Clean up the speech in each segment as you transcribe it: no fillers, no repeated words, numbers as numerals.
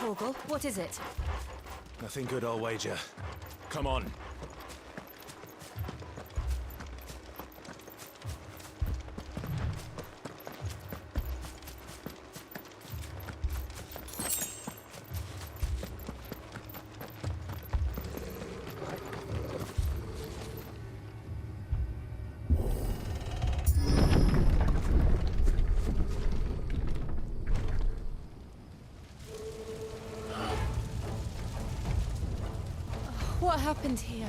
Torgal, what is it? Nothing good, I'll wager. Come on. What happened here?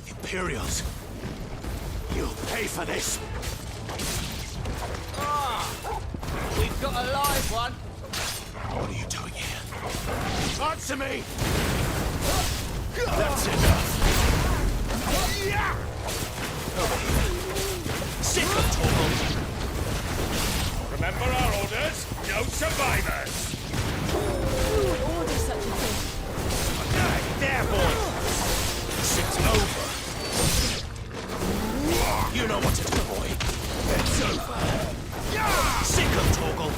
Imperials! You'll pay for this! We've got a live one. What are you doing here? Answer me! That's enough! Over here. Sick of Torgal! Remember our orders? No survivors! Who would order such a thing? There, boy! It's over! You know what to do, boy! It's over! Sick of Torgal!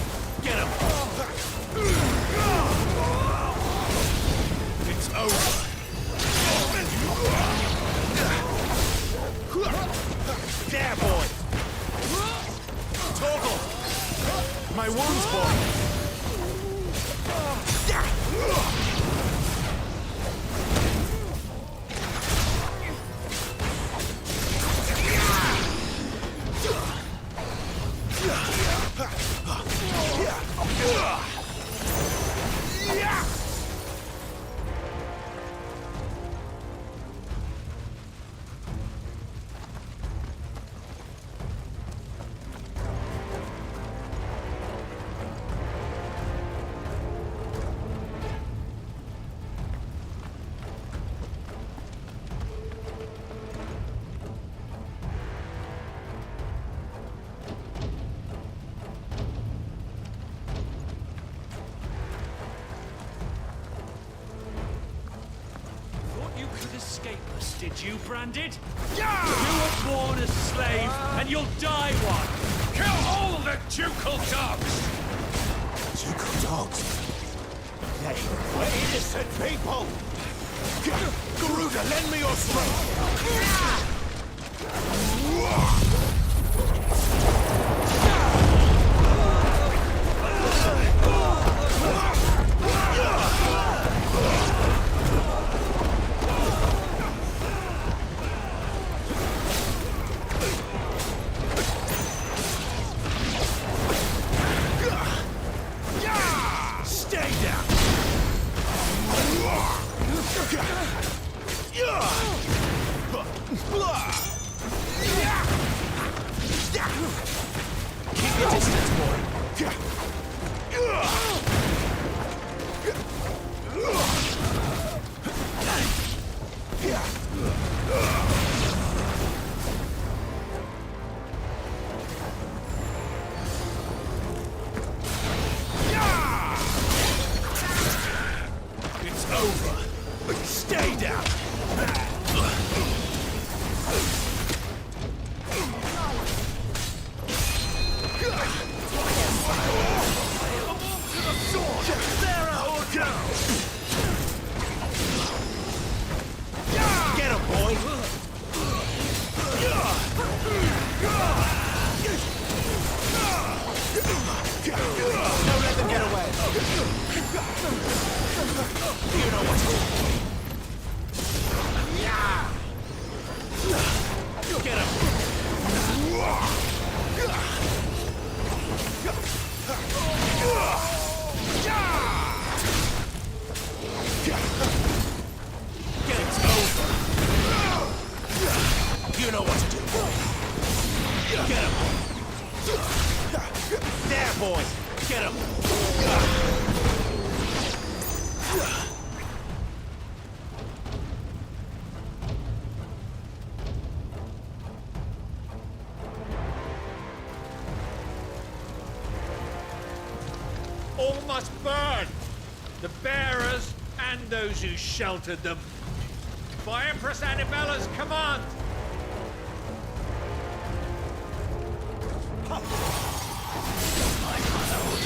Get him! It's over! There, boy! Torgal! My wounds, boy! Escape us, did you, Branded? You were born a slave, and you'll die one! Kill all the ducal dogs! Ducal dogs? They were innocent people! Garuda, lend me your strength! Keep your distance, boy. It's over. Stay down. Get him, boy! Don't let them get away! You know what to do, boy! Get him! It's over! You know what to do, boy! Get him! There, boy! Get him! All must burn! The bearers and those who sheltered them. By Empress Annabella's command! My mother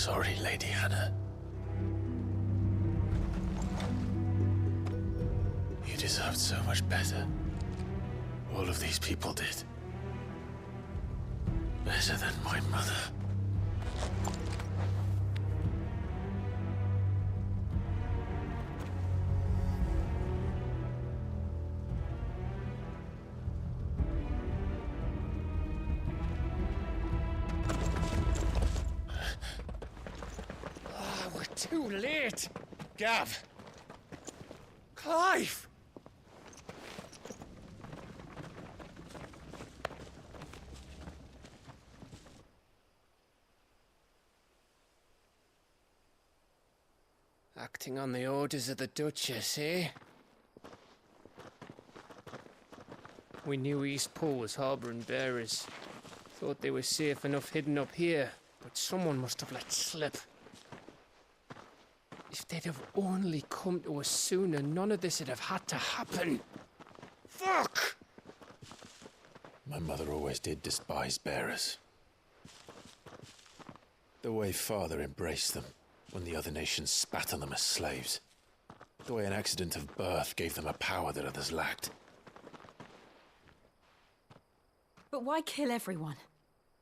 sorry, Lady Hannah. You deserved so much better. All of these people did. Better than my mother. We're too late. Gav. Clive. Acting on the orders of the Duchess, eh? We knew East Pool was harbouring bearers. Thought they were safe enough hidden up here, but someone must have let slip. If they'd have only come to us sooner, none of this would have had to happen. Fuck! My mother always did despise bearers. The way Father embraced them when the other nations spat on them as slaves. The way an accident of birth gave them a power that others lacked. But why kill everyone?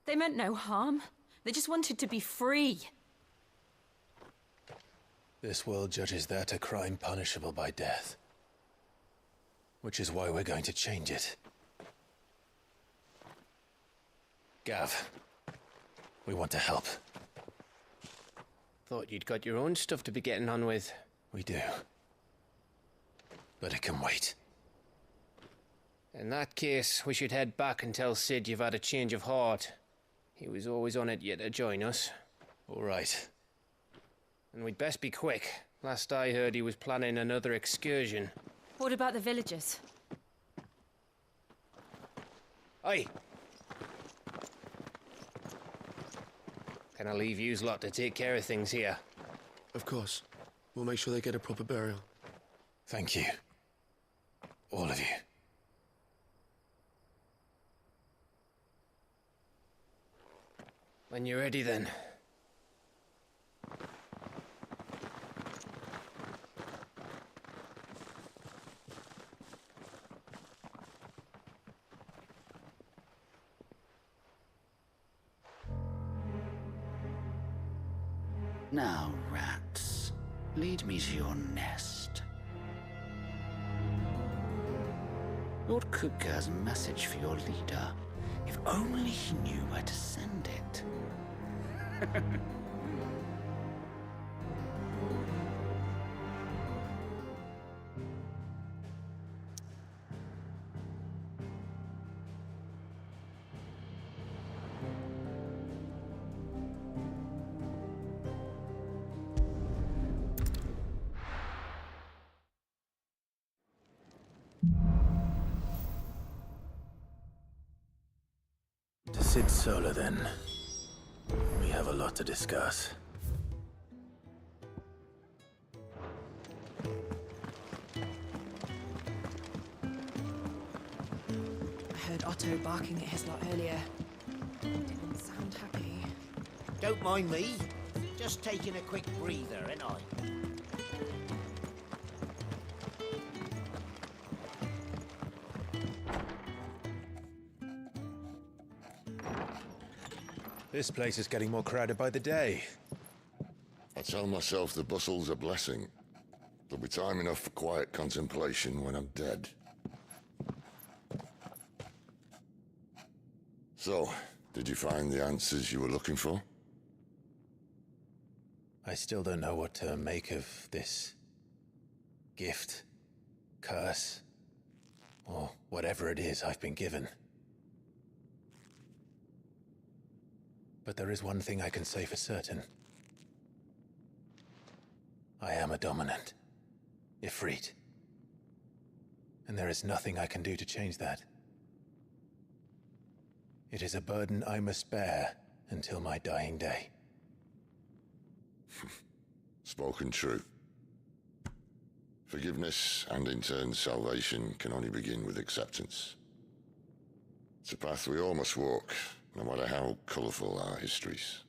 They meant no harm. They just wanted to be free. This world judges that a crime punishable by death. Which is why we're going to change it. Gav, we want to help. Thought you'd got your own stuff to be getting on with. We do. But it can wait. In that case, we should head back and tell Sid you've had a change of heart. He was always on it yet to join us. All right. And we'd best be quick. Last I heard, he was planning another excursion. What about the villagers? Aye. Can I leave yous lot to take care of things here? Of course. We'll make sure they get a proper burial. Thank you. All of you. When you're ready, then. Now, rats, lead me to your nest. Lord Kupka has a message for your leader. If only he knew where to send it. To Sid Solar, then. We have a lot to discuss. I heard Otto barking at his lot earlier. Didn't sound happy. Don't mind me. Just taking a quick breather, ain't I? This place is getting more crowded by the day. I tell myself the bustle's a blessing. There'll be time enough for quiet contemplation when I'm dead. So, did you find the answers you were looking for? I still don't know what to make of this gift, curse, or whatever it is I've been given. But there is one thing I can say for certain. I am a dominant, Ifrit. And there is nothing I can do to change that. It is a burden I must bear until my dying day. Spoken true. Forgiveness and in turn salvation can only begin with acceptance. It's a path we all must walk, no matter how colourful our histories.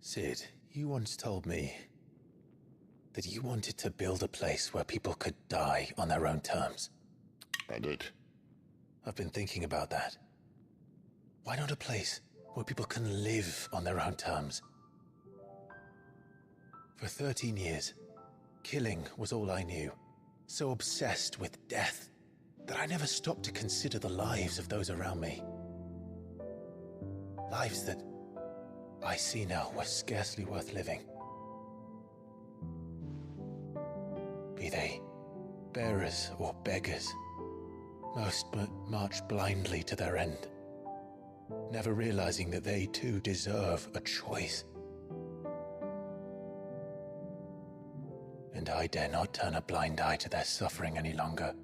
Sid, You once told me that you wanted to build a place where people could die on their own terms. I did. I've been thinking about that. Why not a place where people can live on their own terms? For 13 years, killing was all I knew. So obsessed with death that I never stopped to consider the lives of those around me. Lives that I see now were scarcely worth living. Be they bearers or beggars, most march blindly to their end, never realizing that they too deserve a choice. And I dare not turn a blind eye to their suffering any longer.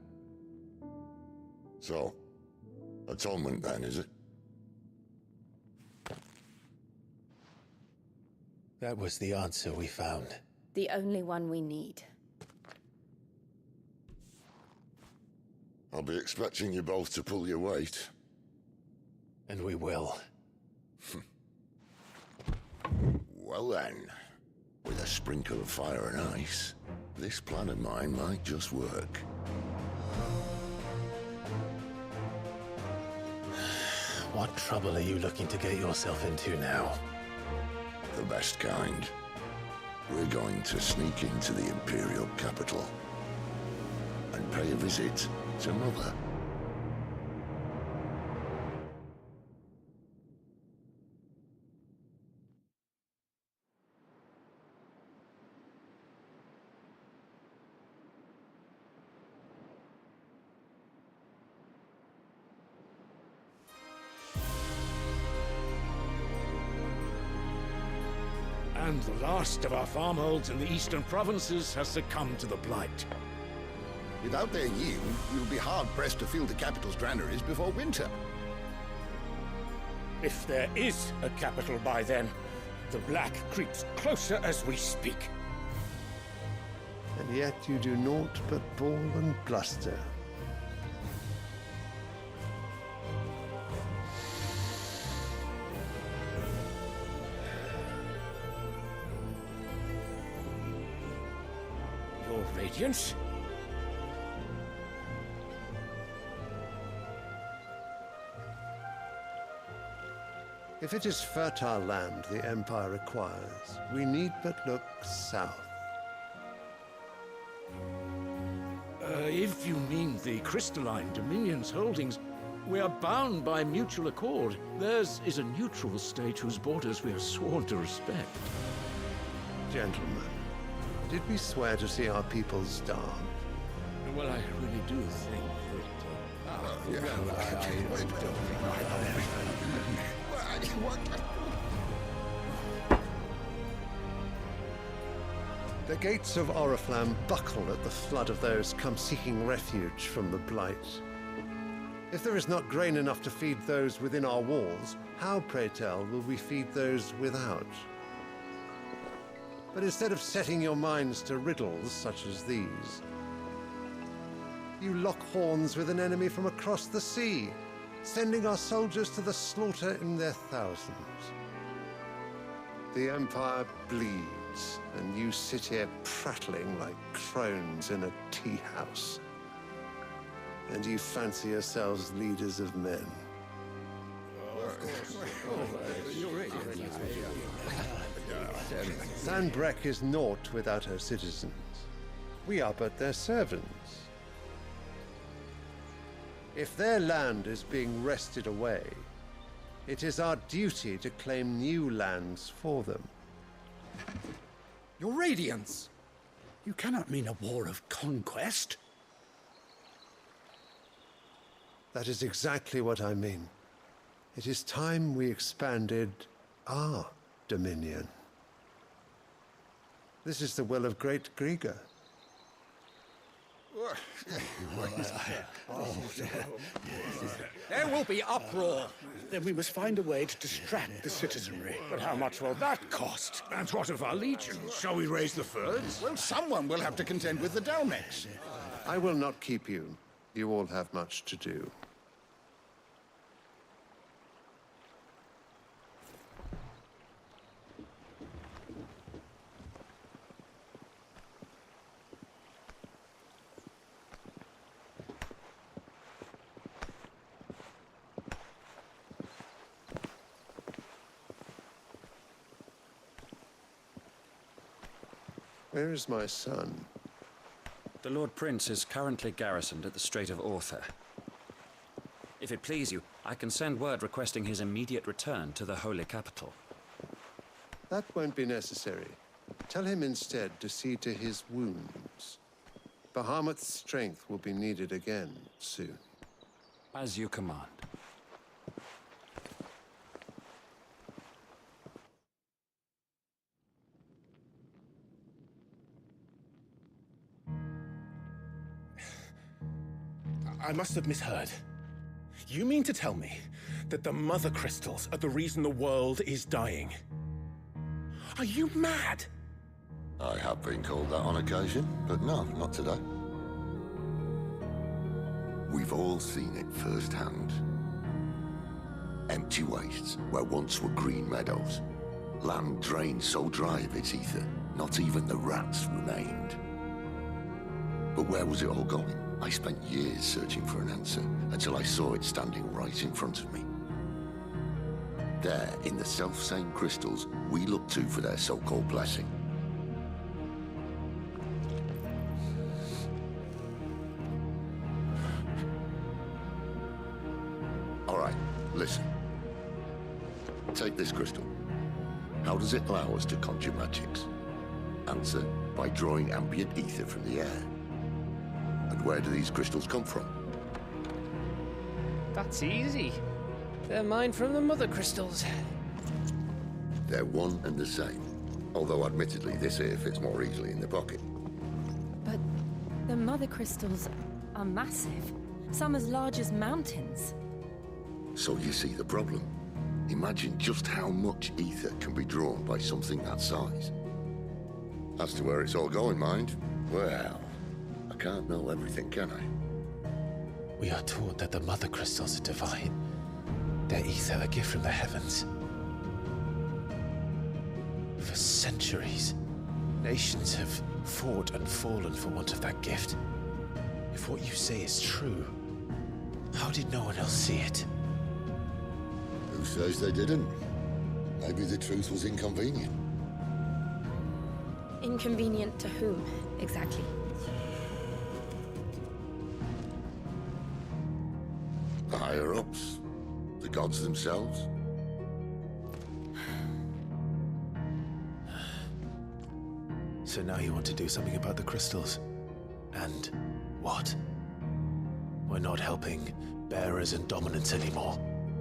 So, atonement then, is it? That was the answer we found. The only one we need. I'll be expecting you both to pull your weight. And we will. Well then, with a sprinkle of fire and ice, this plan of mine might just work. What trouble are you looking to get yourself into now? The best kind. We're going to sneak into the Imperial capital and pay a visit to Mother. And the last of our farmholds in the eastern provinces has succumbed to the blight. Without their yield, we'll be hard-pressed to fill the capital's granaries before winter. If there is a capital by then, the black creeps closer as we speak. And yet you do naught but bawl and bluster. Your Radiance? If it is fertile land the Empire requires, we need but look south. If you mean the crystalline Dominion's holdings, we are bound by mutual accord. Theirs is a neutral state whose borders we are sworn to respect. Gentlemen, did we swear to see our people starve? Well, I really do think The gates of Oriflamme buckle at the flood of those come seeking refuge from the Blight. If there is not grain enough to feed those within our walls, how, pray tell, will we feed those without? But instead of setting your minds to riddles such as these, you lock horns with an enemy from across the sea, sending our soldiers to the slaughter in their thousands. The Empire bleeds, and you sit here prattling like crones in a tea house. And you fancy yourselves leaders of men. Sanbreque is naught without her citizens. We are but their servants. If their land is being wrested away, it is our duty to claim new lands for them. Your Radiance! You cannot mean a war of conquest. That is exactly what I mean. It is time we expanded our dominion. This is the will of great Grieger. There will be uproar. Then we must find a way to distract the citizenry. But how much will that cost? And what of our legions? Shall we raise the furs? Well, someone will have to contend with the Dalmex. I will not keep you. You all have much to do. Where is my son? The Lord Prince is currently garrisoned at the Strait of Arthur. If it please you, I can send word requesting his immediate return to the Holy Capital. That won't be necessary. Tell him instead to see to his wounds. Bahamut's strength will be needed again soon. As you command. I must have misheard. You mean to tell me that the Mother Crystals are the reason the world is dying? Are you mad? I have been called that on occasion, but no, not today. We've all seen it firsthand. Empty wastes where once were green meadows. Land drained so dry of its ether, not even the rats remained. But where was it all going? I spent years searching for an answer until I saw it standing right in front of me. There, in the self-same crystals we look to for their so-called blessing. All right, listen. Take this crystal. How does it allow us to conjure magics? Answer, by drawing ambient ether from the air. And where do these crystals come from? That's easy. They're mined from the Mother Crystals. They're one and the same. Although admittedly this here fits more easily in the pocket. But the Mother Crystals are massive. Some as large as mountains. So you see the problem. Imagine just how much ether can be drawn by something that size. As to where it's all going, mind, well, I can't know everything, can I? We are taught that the Mother Crystals are divine. Their ether a gift from the heavens. For centuries, nations have fought and fallen for want of that gift. If what you say is true, how did no one else see it? Who says they didn't? Maybe the truth was inconvenient. Inconvenient to whom, exactly? The higher-ups? The gods themselves? So now you want to do something about the crystals? And what? We're not helping bearers and dominants anymore.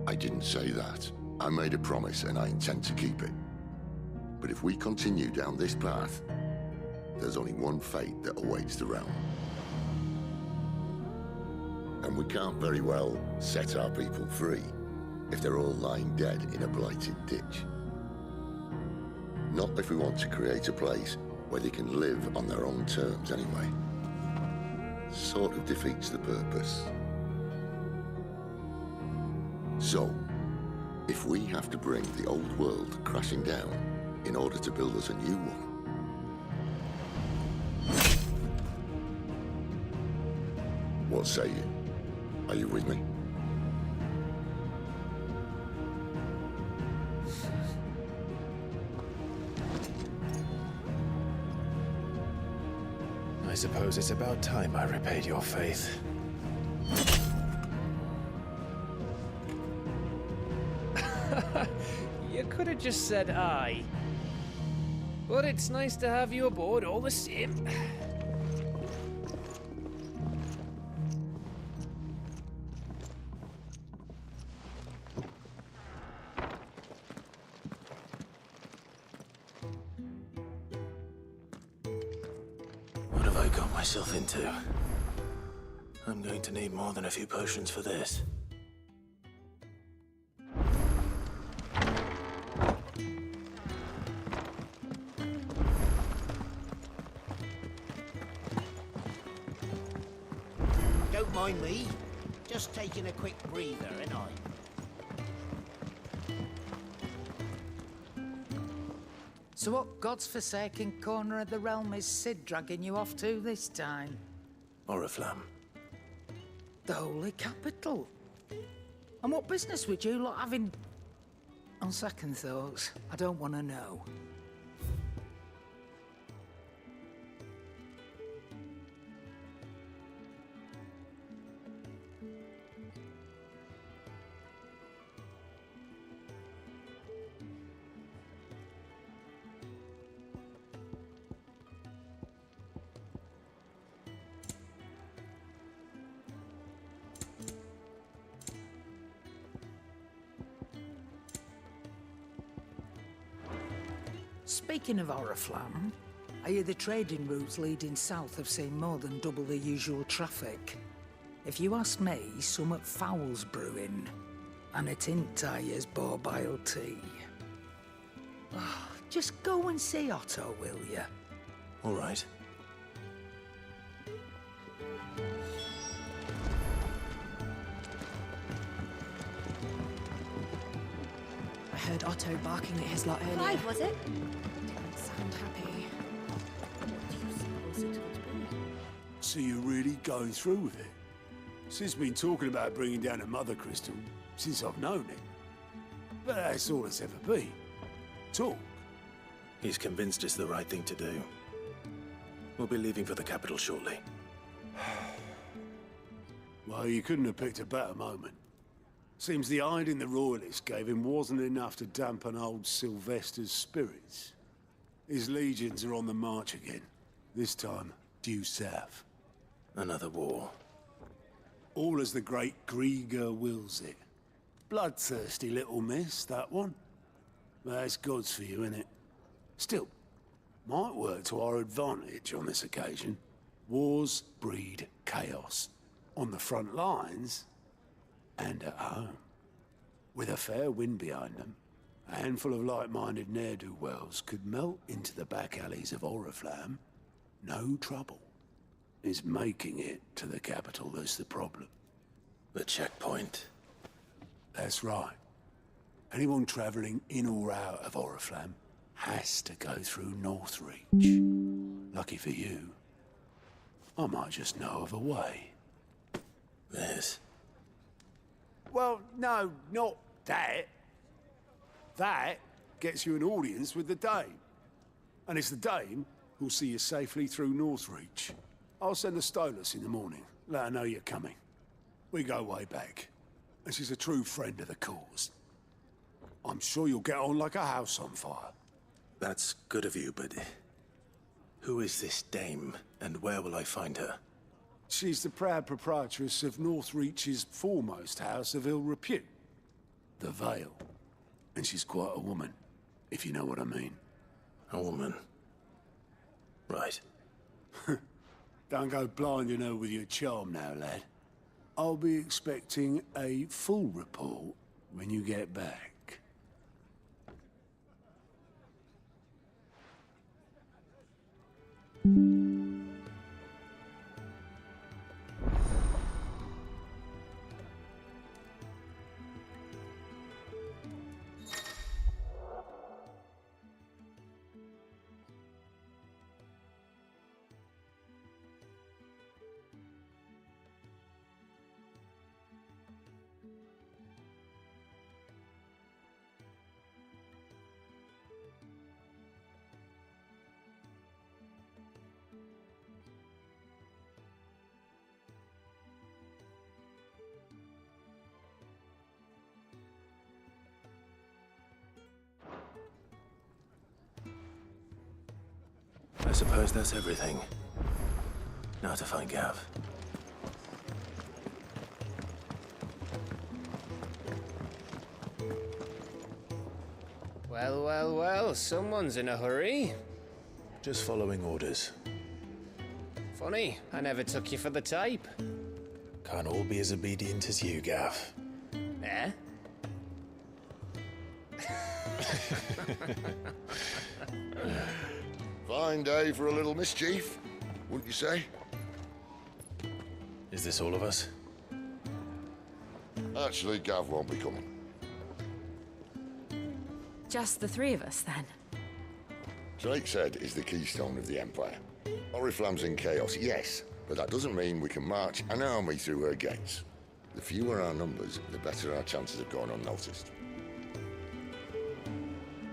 I didn't say that. I made a promise and I intend to keep it. But if we continue down this path, there's only one fate that awaits the realm. And we can't very well set our people free if they're all lying dead in a blighted ditch. Not if we want to create a place where they can live on their own terms anyway. Sort of defeats the purpose. So, if we have to bring the old world crashing down in order to build us a new one, what say you? Are you with me? I suppose it's about time I repaid your faith. You could have just said aye. But it's nice to have you aboard all the same. What have I got myself into? I'm going to need more than a few potions for this. Don't mind me. Just taking a quick breather, ain't I? So what God's forsaken corner of the realm is Sid dragging you off to this time? Oriflamme. The Holy Capital. And what business would you lot having? On second thoughts, I don't want to know. Speaking of Oriflamme, I hear the trading routes leading south have seen more than double the usual traffic. If you ask me, somewhat foul's brewing. And it ain't Tyre's borbile tea. Oh, just go and see Otto, will you? All right. I heard Otto barking at his lot earlier. Clive, was it? Didn't sound happy. What do you suppose it would be? So you're really going through with it? Sid's been talking about bringing down a mother crystal since I've known it. But that's all it's ever been. Talk. He's convinced it's the right thing to do. We'll be leaving for the capital shortly. Well, you couldn't have picked a better moment. Seems the hiding the Royalists gave him wasn't enough to dampen old Sylvester's spirits. His legions are on the march again. This time, due south. Another war. All as the great Grieger wills it. Bloodthirsty little miss, that one. But that's God's for you, innit? Still, might work to our advantage on this occasion. Wars breed chaos. On the front lines, and at home. With a fair wind behind them, a handful of like-minded ne'er-do-wells could melt into the back alleys of Oriflamme. No trouble. It's making it to the capital that's the problem. The checkpoint. That's right. Anyone travelling in or out of Oriflamme has to go through Northreach. Lucky for you, I might just know of a way. There's... Well, no, not that. That gets you an audience with the Dame. And it's the Dame who'll see you safely through Northreach. I'll send the Stolas in the morning, let her know you're coming. We go way back, and she's a true friend of the cause. I'm sure you'll get on like a house on fire. That's good of you, but... who is this Dame, and where will I find her? She's the proud proprietress of Northreach's foremost house of ill repute, the Vale. And she's quite a woman, if you know what I mean. A woman. Right. Don't go blinding her with your charm now, lad. I'll be expecting a full report when you get back. I suppose that's everything. Now to find Gav. Well, well, well, someone's in a hurry. Just following orders. Funny, I never took you for the type. Can't all be as obedient as you, Gav. Eh? Fine day for a little mischief, wouldn't you say? Is this all of us? Actually, Gav won't be coming. Just the three of us, then? Drake's Head is the keystone of the Empire. Oriflamme's in chaos, yes, but that doesn't mean we can march an army through her gates. The fewer our numbers, the better our chances of going unnoticed.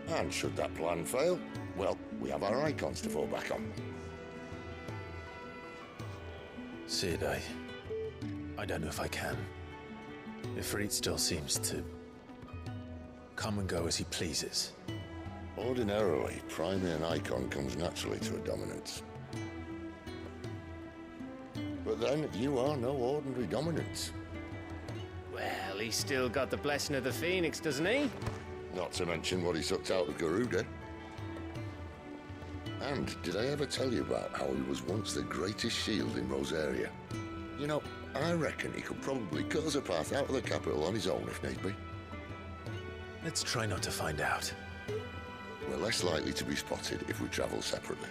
And should that plan fail, well, we have our icons to fall back on. Sid, I don't know if I can. Ifrit still seems to come and go as he pleases. Ordinarily, priming an icon comes naturally to a dominance. But then, you are no ordinary dominance. Well, he's still got the blessing of the Phoenix, doesn't he? Not to mention what he sucked out of Garuda. And did I ever tell you about how he was once the greatest shield in Rosaria? You know, I reckon he could probably cut us a path out of the capital on his own if need be. Let's try not to find out. We're less likely to be spotted if we travel separately.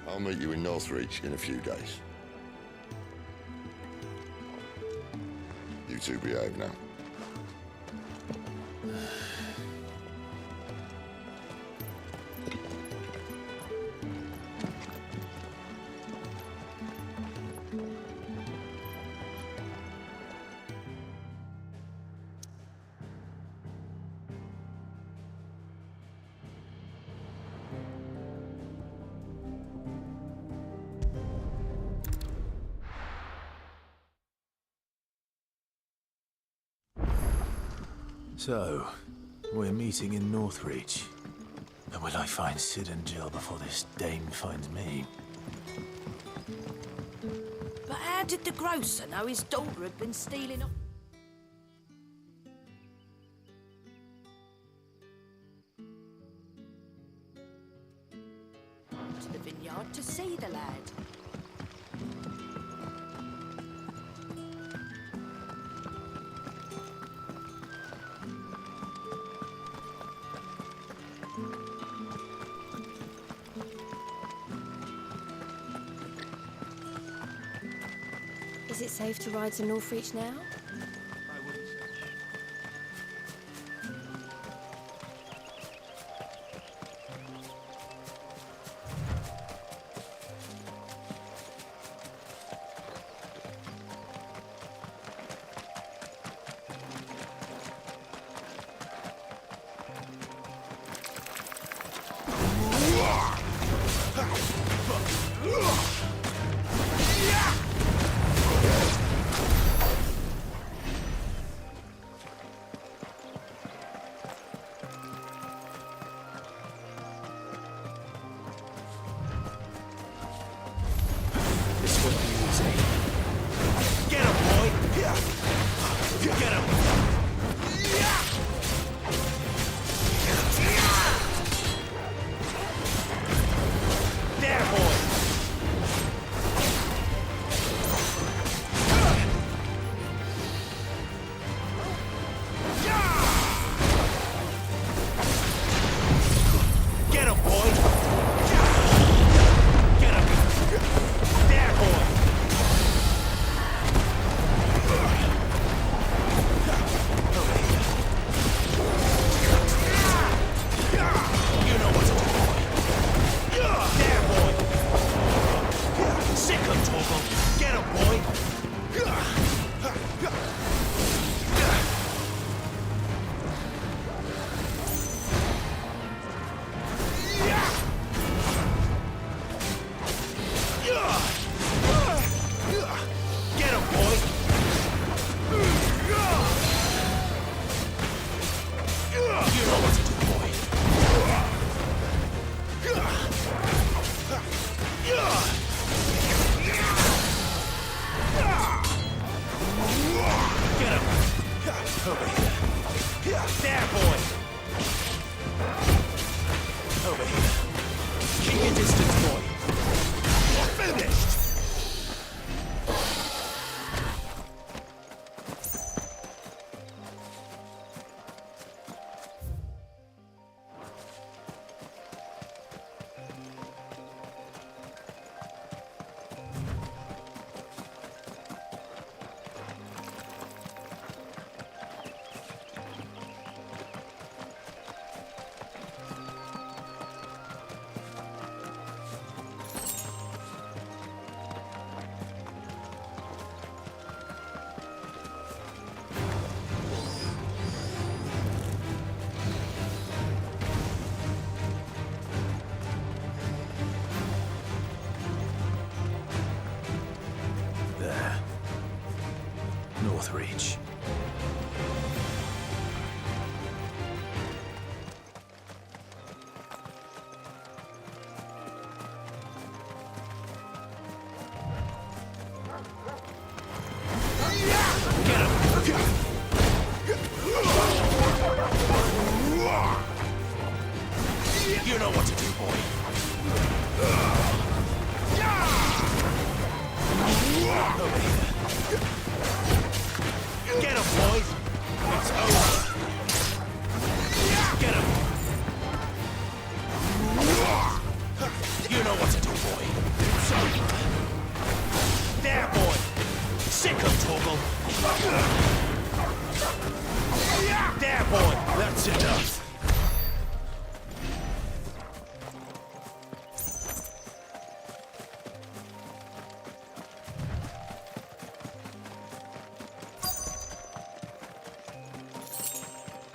I'll meet you in Northreach in a few days. You two behave now. So, we're meeting in Northreach. But will I find Sid and Jill before this dame finds me? But how did the grocer know his daughter had been stealing off? To the vineyard to see the lad. Is it safe to ride to Northreach now? Northreach. You know what to do, boy. over here. Get him, boys! It's over! Get him! You know what to do, boy. It's over. There, boy! Sick him, Torgal! There, boy! That's enough!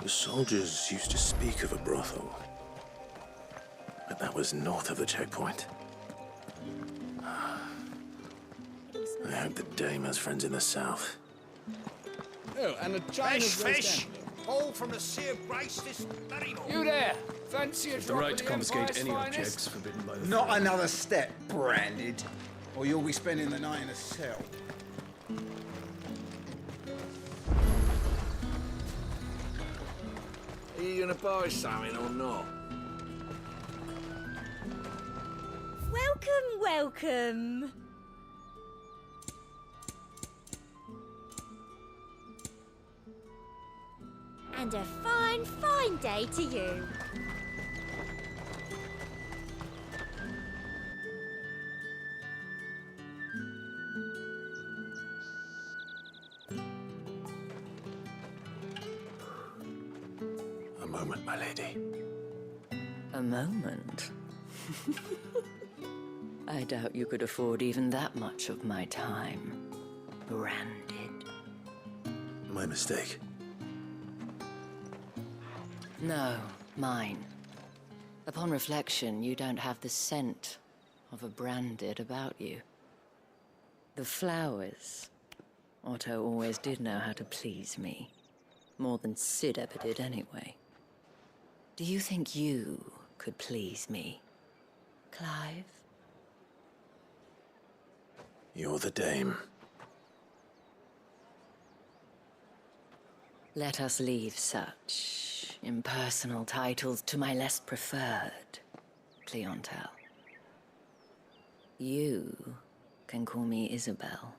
The soldiers used to speak of a brothel, but that was north of the checkpoint. I hope the dame has friends in the south. Oh, and a china Fresh fish! All from the Sea of Grace this very morning. You there! Fancy a The drop right of to the confiscate Empire's any finest? objects forbidden by the Not another step, branded, or you'll be spending the night in a cell. Are you gonna buy something or not? Welcome, welcome. And a fine, fine day to you. A moment, my lady. A moment? I doubt you could afford even that much of my time. Branded. My mistake. No, mine. Upon reflection, you don't have the scent of a branded about you. The flowers. Otto always did know how to please me. More than Sid ever did anyway. Do you think you could please me, Clive? You're the dame. Let us leave such impersonal titles to my less preferred clientele. You can call me Isabel.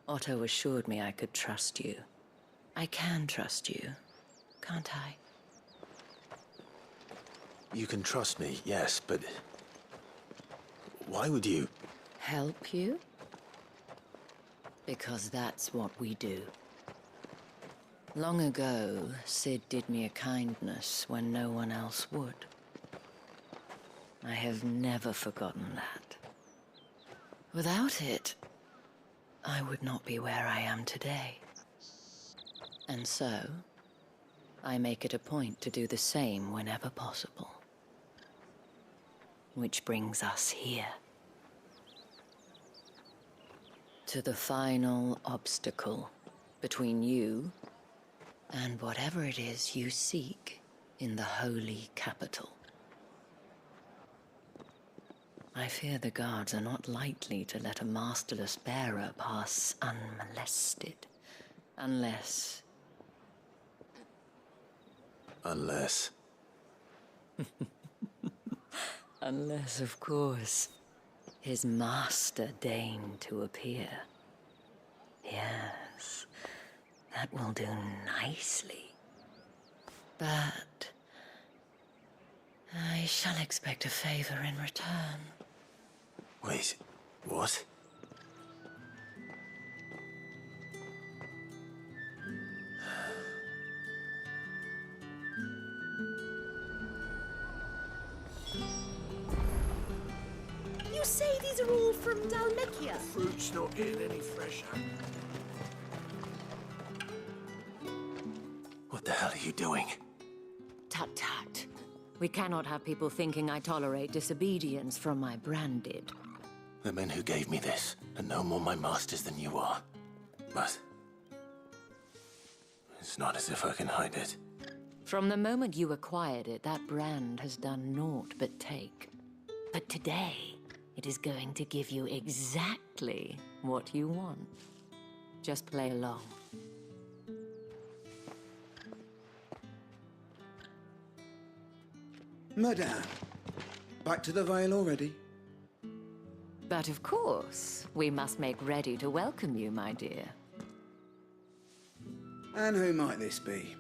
Otto assured me I could trust you. I can trust you, can't I? You can trust me, yes, but why would you? Help you? Because that's what we do. Long ago, Sid did me a kindness when no one else would. I have never forgotten that. Without it, I would not be where I am today. And so, I make it a point to do the same whenever possible. Which brings us here. To the final obstacle between you and whatever it is you seek in the holy capital. I fear the guards are not likely to let a masterless bearer pass unmolested, unless... Unless... Unless, of course, his master deigned to appear. Yes, that will do nicely. But I shall expect a favor in return. Wait, what? You say these are all from Dalmekia? Fruit's not getting any fresher. What the hell are you doing? Tut-tut. We cannot have people thinking I tolerate disobedience from my branded. The men who gave me this are no more my masters than you are. But it's not as if I can hide it. From the moment you acquired it, that brand has done naught but take. But today, it is going to give you exactly what you want. Just play along. Madame, back to the Vale already? But of course, we must make ready to welcome you, my dear. And who might this be?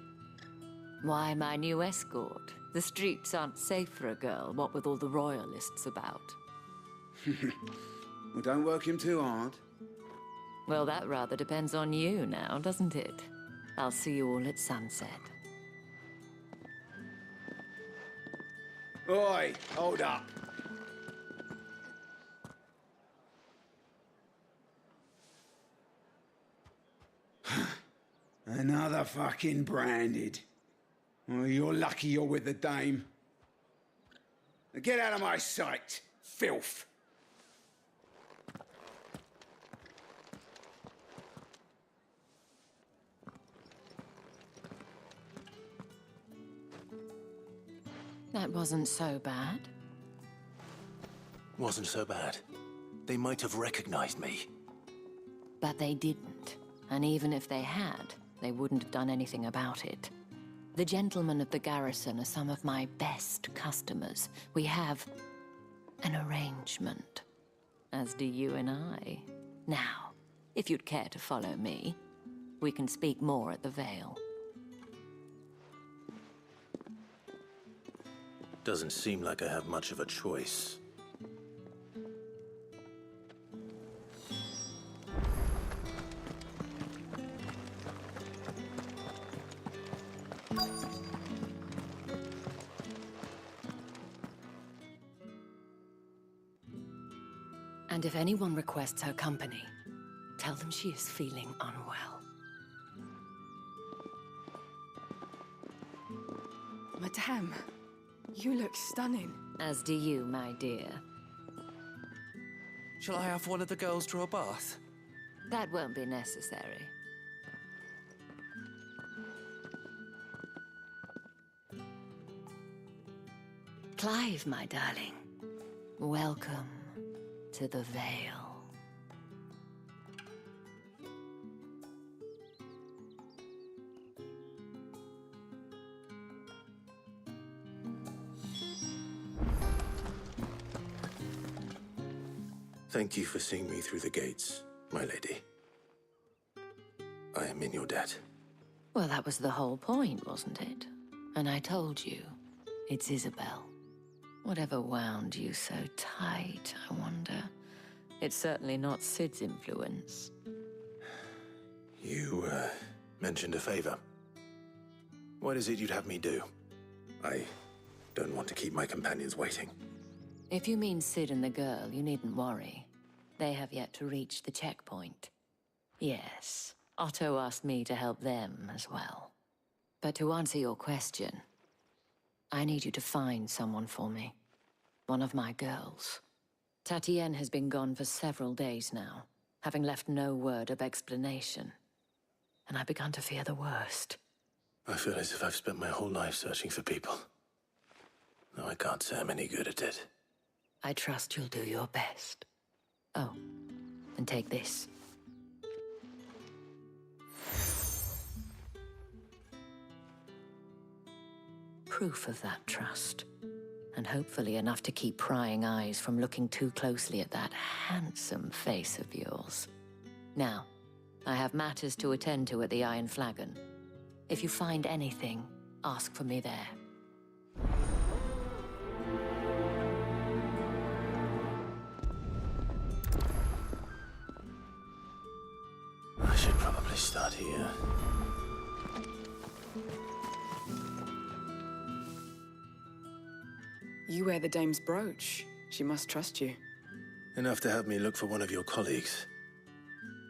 Why, my new escort. The streets aren't safe for a girl, what with all the royalists about. Well, don't work him too hard. Well, that rather depends on you now, doesn't it? I'll see you all at sunset. Oi, hold up. Another fucking branded. Well, you're lucky you're with the dame. Now get out of my sight, filth. That wasn't so bad. Wasn't so bad. They might have recognized me. But they didn't. And even if they had, they wouldn't have done anything about it. The gentlemen of the garrison are some of my best customers. We have an arrangement, as do you and I. Now, if you'd care to follow me, we can speak more at the Vale. Doesn't seem like I have much of a choice. And if anyone requests her company, tell them she is feeling unwell. Madame, you look stunning. As do you, my dear. Shall I have one of the girls draw a bath? That won't be necessary. Clive, my darling. Welcome to the Vale. Thank you for seeing me through the gates, my lady. I am in your debt. Well, that was the whole point, wasn't it? And I told you, it's Isabel. Whatever wound you so tight, I wonder. It's certainly not Sid's influence. You, mentioned a favor. What is it you'd have me do? I don't want to keep my companions waiting. If you mean Sid and the girl, you needn't worry. They have yet to reach the checkpoint. Yes, Otto asked me to help them as well. But to answer your question, I need you to find someone for me. One of my girls. Tatienne has been gone for several days now, having left no word of explanation. And I've begun to fear the worst. I feel as if I've spent my whole life searching for people. No, I can't say I'm any good at it. I trust you'll do your best. Oh, and take this. Proof of that trust. And hopefully enough to keep prying eyes from looking too closely at that handsome face of yours. Now, I have matters to attend to at the Iron Flagon. If you find anything, ask for me there. I should probably start here. You wear the dame's brooch. She must trust you. Enough to have me look for one of your colleagues.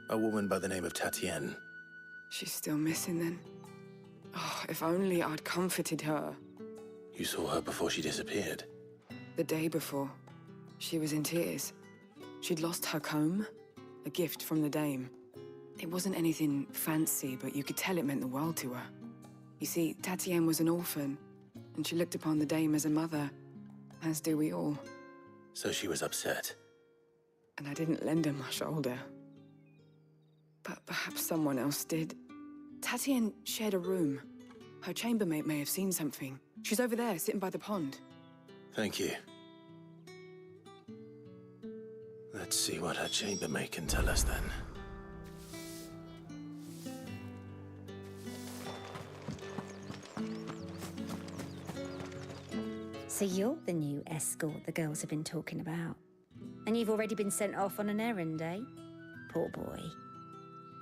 A woman by the name of Tatienne. She's still missing then. Oh, if only I'd comforted her. You saw her before she disappeared. The day before, she was in tears. She'd lost her comb, a gift from the dame. It wasn't anything fancy, but you could tell it meant the world to her. You see, Tatienne was an orphan, and she looked upon the dame as a mother, as do we all. So she was upset. And I didn't lend her my shoulder. But perhaps someone else did. Tatienne shared a room. Her chambermaid may have seen something. She's over there, sitting by the pond. Thank you. The Let's see what her chambermaid can tell us then. So you're the new escort the girls have been talking about. And you've already been sent off on an errand, eh? Poor boy.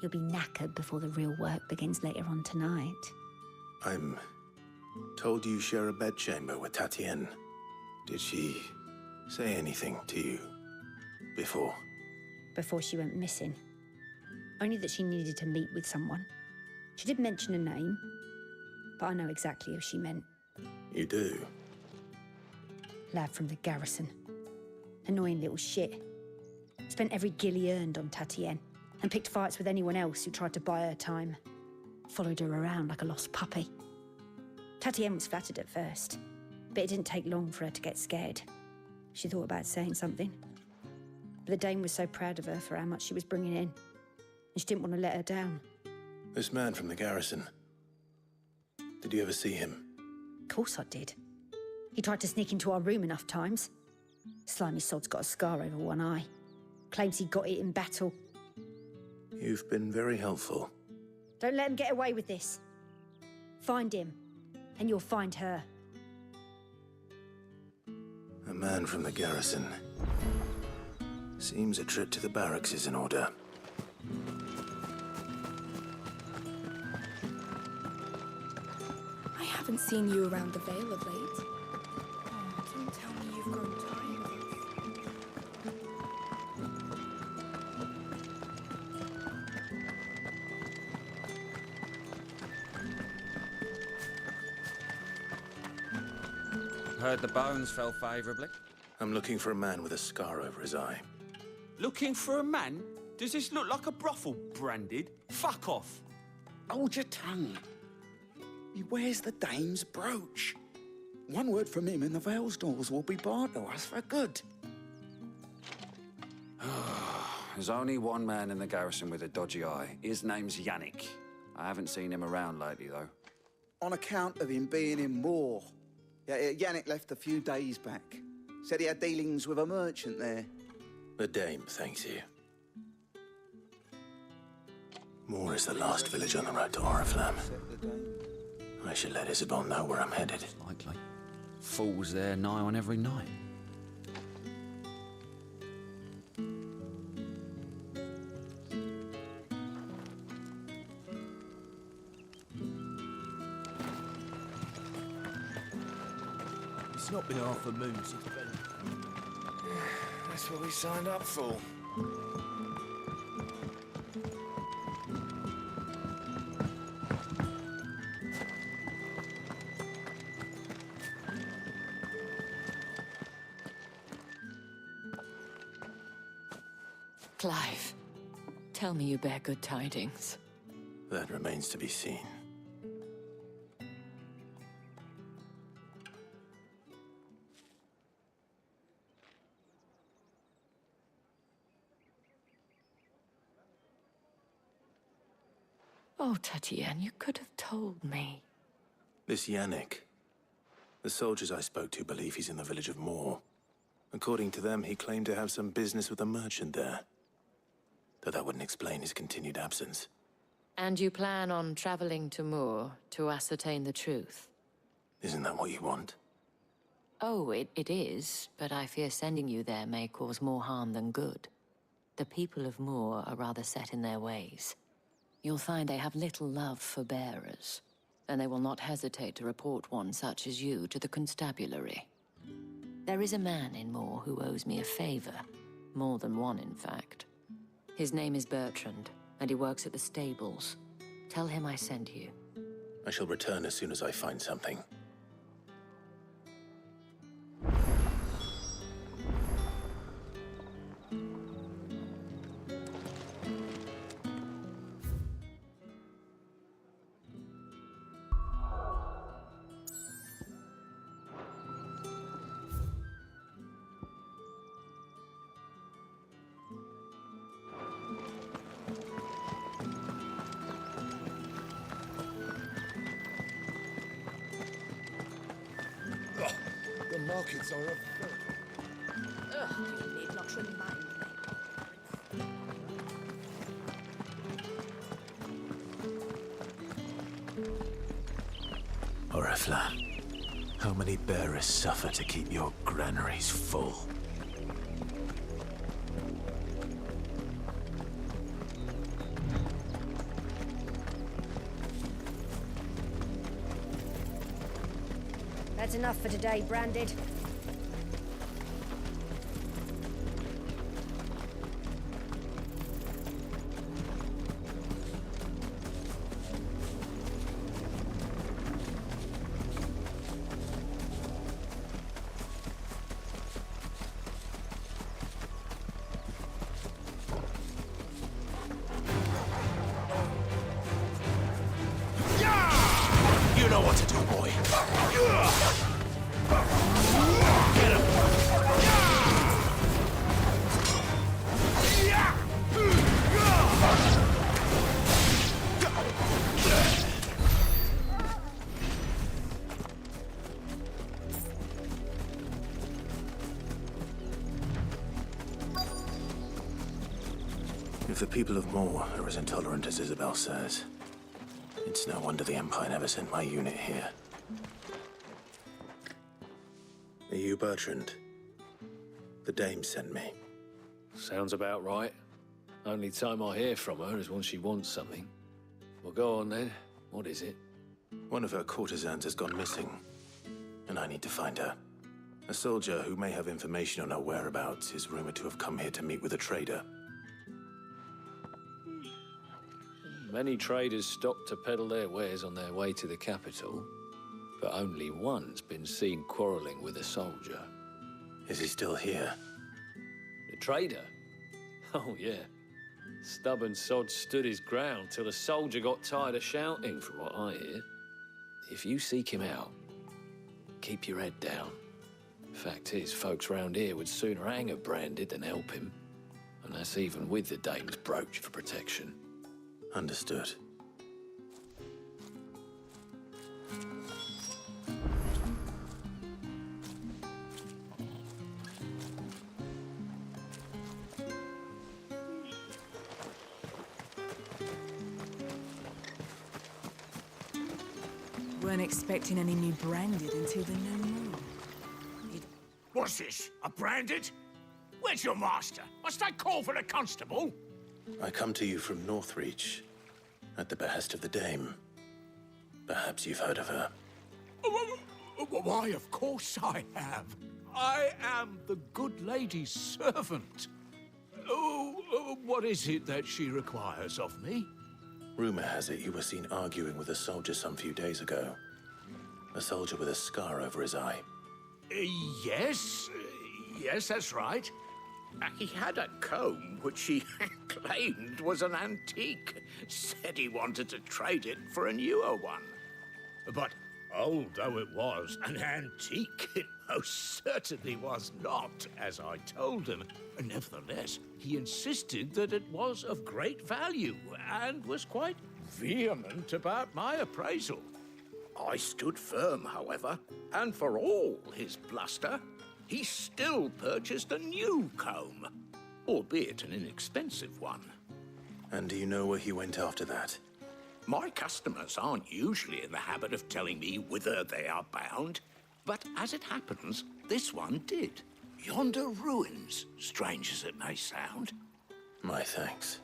You'll be knackered before the real work begins later on tonight. I'm told you share a bedchamber with Tatienne. Did she say anything to you before? Before she went missing. Only that she needed to meet with someone. She did mention a name, but I know exactly who she meant. You do? Lad from the garrison. Annoying little shit. Spent every guil he earned on Tatienne and picked fights with anyone else who tried to buy her time. Followed her around like a lost puppy. Tatienne was flattered at first, but it didn't take long for her to get scared. She thought about saying something. But the dame was so proud of her for how much she was bringing in, and she didn't want to let her down. This man from the garrison. Did you ever see him? Of course I did. He tried to sneak into our room enough times. Slimy sod's got a scar over one eye. Claims he got it in battle. You've been very helpful. Don't let him get away with this. Find him, and you'll find her. A man from the garrison. Seems a trip to the barracks is in order. I haven't seen you around the Vale of late. Oh, don't tell me you've grown tired of us. Heard the bones fell favourably. I'm looking for a man with a scar over his eye. Looking for a man? Does this look like a brothel, Branded? Fuck off. Hold your tongue. He wears the dame's brooch. One word from him and the Vale's doors will be barred to us for good. There's only one man in the garrison with a dodgy eye. His name's Yannick. I haven't seen him around lately, though. On account of him being in war. Yeah, Yannick left a few days back. Said he had dealings with a merchant there. The dame thanks you. Moor is the last village on the road to Oriflamme. I should let Isabel know where I'm headed. Likely. Fools there nigh on every night. It's not been half a moon since Ben. That's what we signed up for. Clive, tell me you bear good tidings. That remains to be seen. Oh, Tatienne, you could have told me. This Yannick. The soldiers I spoke to believe he's in the village of Moor. According to them, he claimed to have some business with a merchant there. Though that wouldn't explain his continued absence. And you plan on traveling to Moor to ascertain the truth? Isn't that what you want? Oh, it is, but I fear sending you there may cause more harm than good. The people of Moor are rather set in their ways. You'll find they have little love for bearers, and they will not hesitate to report one such as you to the constabulary. There is a man in Moor who owes me a favor. More than one, in fact. His name is Bertrand, and he works at the stables. Tell him I sent you. I shall return as soon as I find something. The markets are a... Ugh, you need not remind me. trifler. How many bearers suffer to keep your granaries full? That's enough for today, Branded. You know what to do, boy. If the people of Moor are as intolerant as Isabel says, it's no wonder the Empire never sent my unit here. Are you Bertrand? The Dame sent me. Sounds about right. Only time I hear from her is when she wants something. Well, go on then. What is it? One of her courtesans has gone missing, and I need to find her. A soldier who may have information on her whereabouts is rumored to have come here to meet with a trader. Many traders stop to peddle their wares on their way to the capital, but only one's been seen quarreling with a soldier. Is he still here? The trader? Oh, yeah. Stubborn sod stood his ground till the soldier got tired of shouting, from what I hear. If you seek him out, keep your head down. Fact is, folks round here would sooner hang a Branded than help him. And that's even with the Dame's brooch for protection. Understood. Weren't expecting any new Branded until the new moon. What's this? A Branded? Where's your master? Must I call for the constable? I come to you from Northreach, at the behest of the Dame. Perhaps you've heard of her. Why, of course I have. I am the good lady's servant. What is it that she requires of me? Rumor has it you were seen arguing with a soldier some few days ago. A soldier with a scar over his eye. Yes, that's right. He had a comb which he claimed was an antique. Said he wanted to trade it for a newer one. But old though it was, an antique it most certainly was not, as I told him. Nevertheless, he insisted that it was of great value and was quite vehement about my appraisal. I stood firm, however, and for all his bluster, he still purchased a new comb, albeit an inexpensive one. And do you know where he went after that? My customers aren't usually in the habit of telling me whither they are bound, but as it happens, this one did. Yonder ruins, strange as it may sound. My thanks.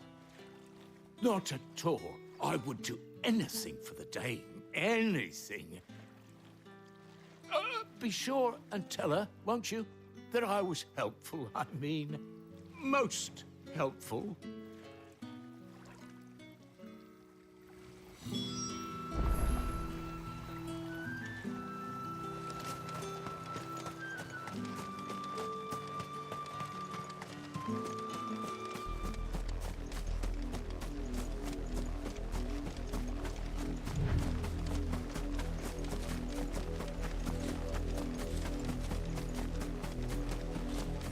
Not at all. I would do anything for the Dame. Anything. Be sure and tell her, won't you, that I was helpful. I mean, most helpful.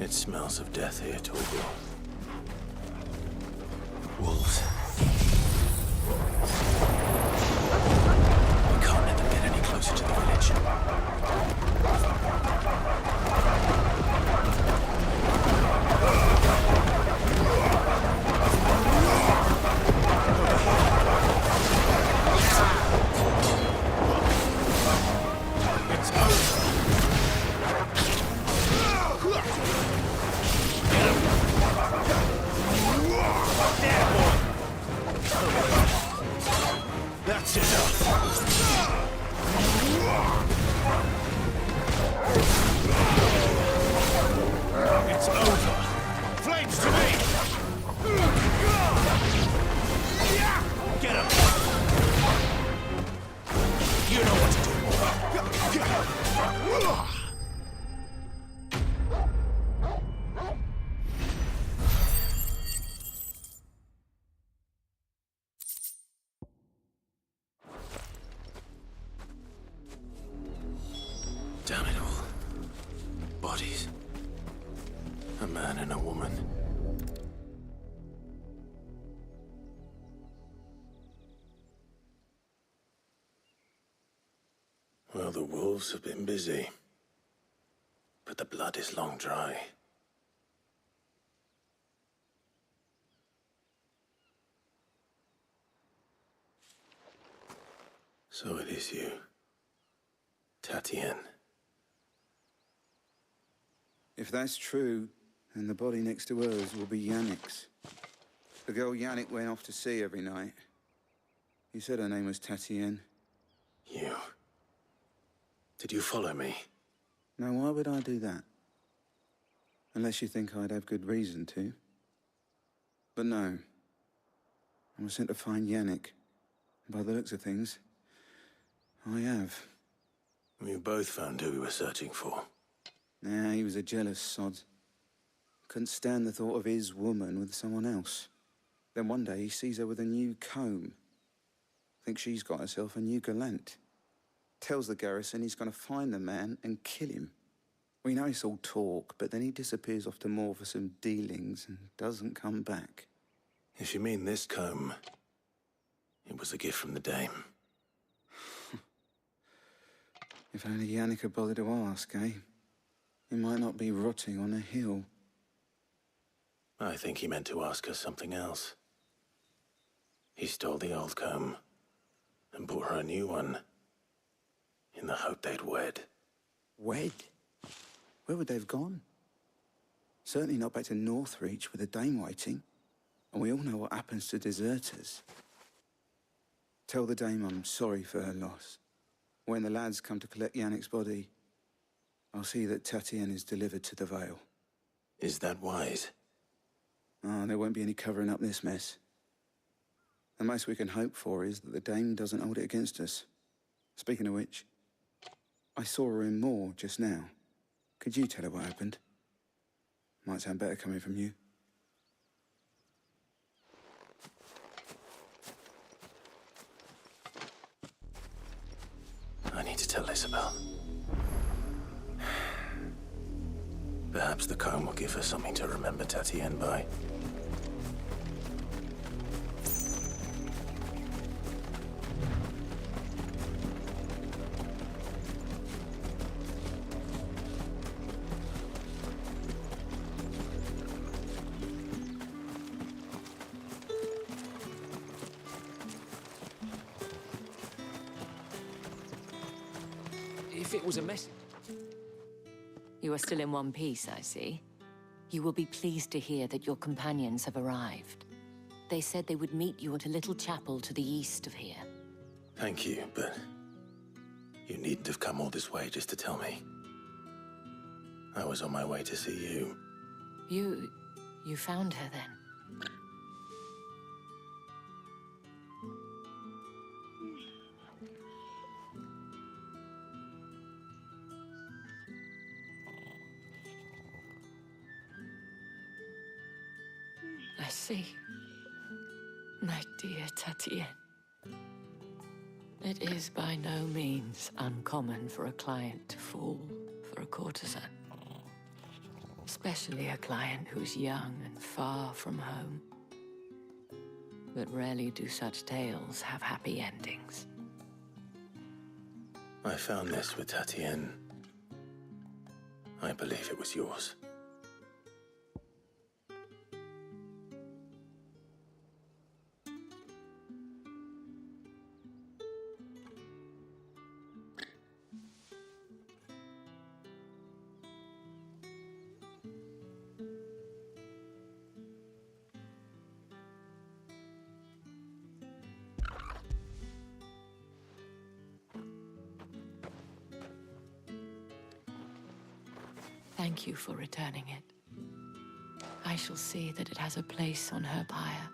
It smells of death here, Torgil. Wolves. We can't let them get any closer to the village. bodies. A man and a woman. Well, the wolves have been busy. But the blood is long dry. So it is you, Tatienne. If that's true, then the body next to hers will be Yannick's. The girl Yannick went off to sea every night. He said her name was Tatienne. You... Did you follow me? Now, why would I do that? Unless you think I'd have good reason to. But no. I was sent to find Yannick. By the looks of things, I have. We both found who we were searching for. Nah, he was a jealous sod. Couldn't stand the thought of his woman with someone else. Then one day he sees her with a new comb. Thinks she's got herself a new gallant. Tells the garrison he's gonna find the man and kill him. We know it's all talk, but then he disappears off to Moor for some dealings and doesn't come back. If you mean this comb, it was a gift from the dame. If only Yannick had bothered to ask, eh? He might not be rotting on a hill. I think he meant to ask her something else. He stole the old comb and bought her a new one in the hope they'd wed. Wed? Where would they have gone? Certainly not back to Northreach with a dame waiting. And we all know what happens to deserters. Tell the dame I'm sorry for her loss. When the lads come to collect Yannick's body, I'll see that Tatienne is delivered to the Vale. Is that wise? Ah, there won't be any covering up this mess. The most we can hope for is that the dame doesn't hold it against us. Speaking of which, I saw her in Moor just now. Could you tell her what happened? Might sound better coming from you. I need to tell Isabel. Perhaps the comb will give her something to remember Tatienne by. If it was a message... You are still in one piece, I see. You will be pleased to hear that your companions have arrived. They said they would meet you at a little chapel to the east of here. Thank you, but you needn't have come all this way just to tell me. I was on my way to see you. You found her then? I see. My dear Tatienne. It is by no means uncommon for a client to fall for a courtesan. Especially a client who's young and far from home. But rarely do such tales have happy endings. I found this with Tatienne. I believe it was yours. Thank you for returning it. I shall see that it has a place on her pyre.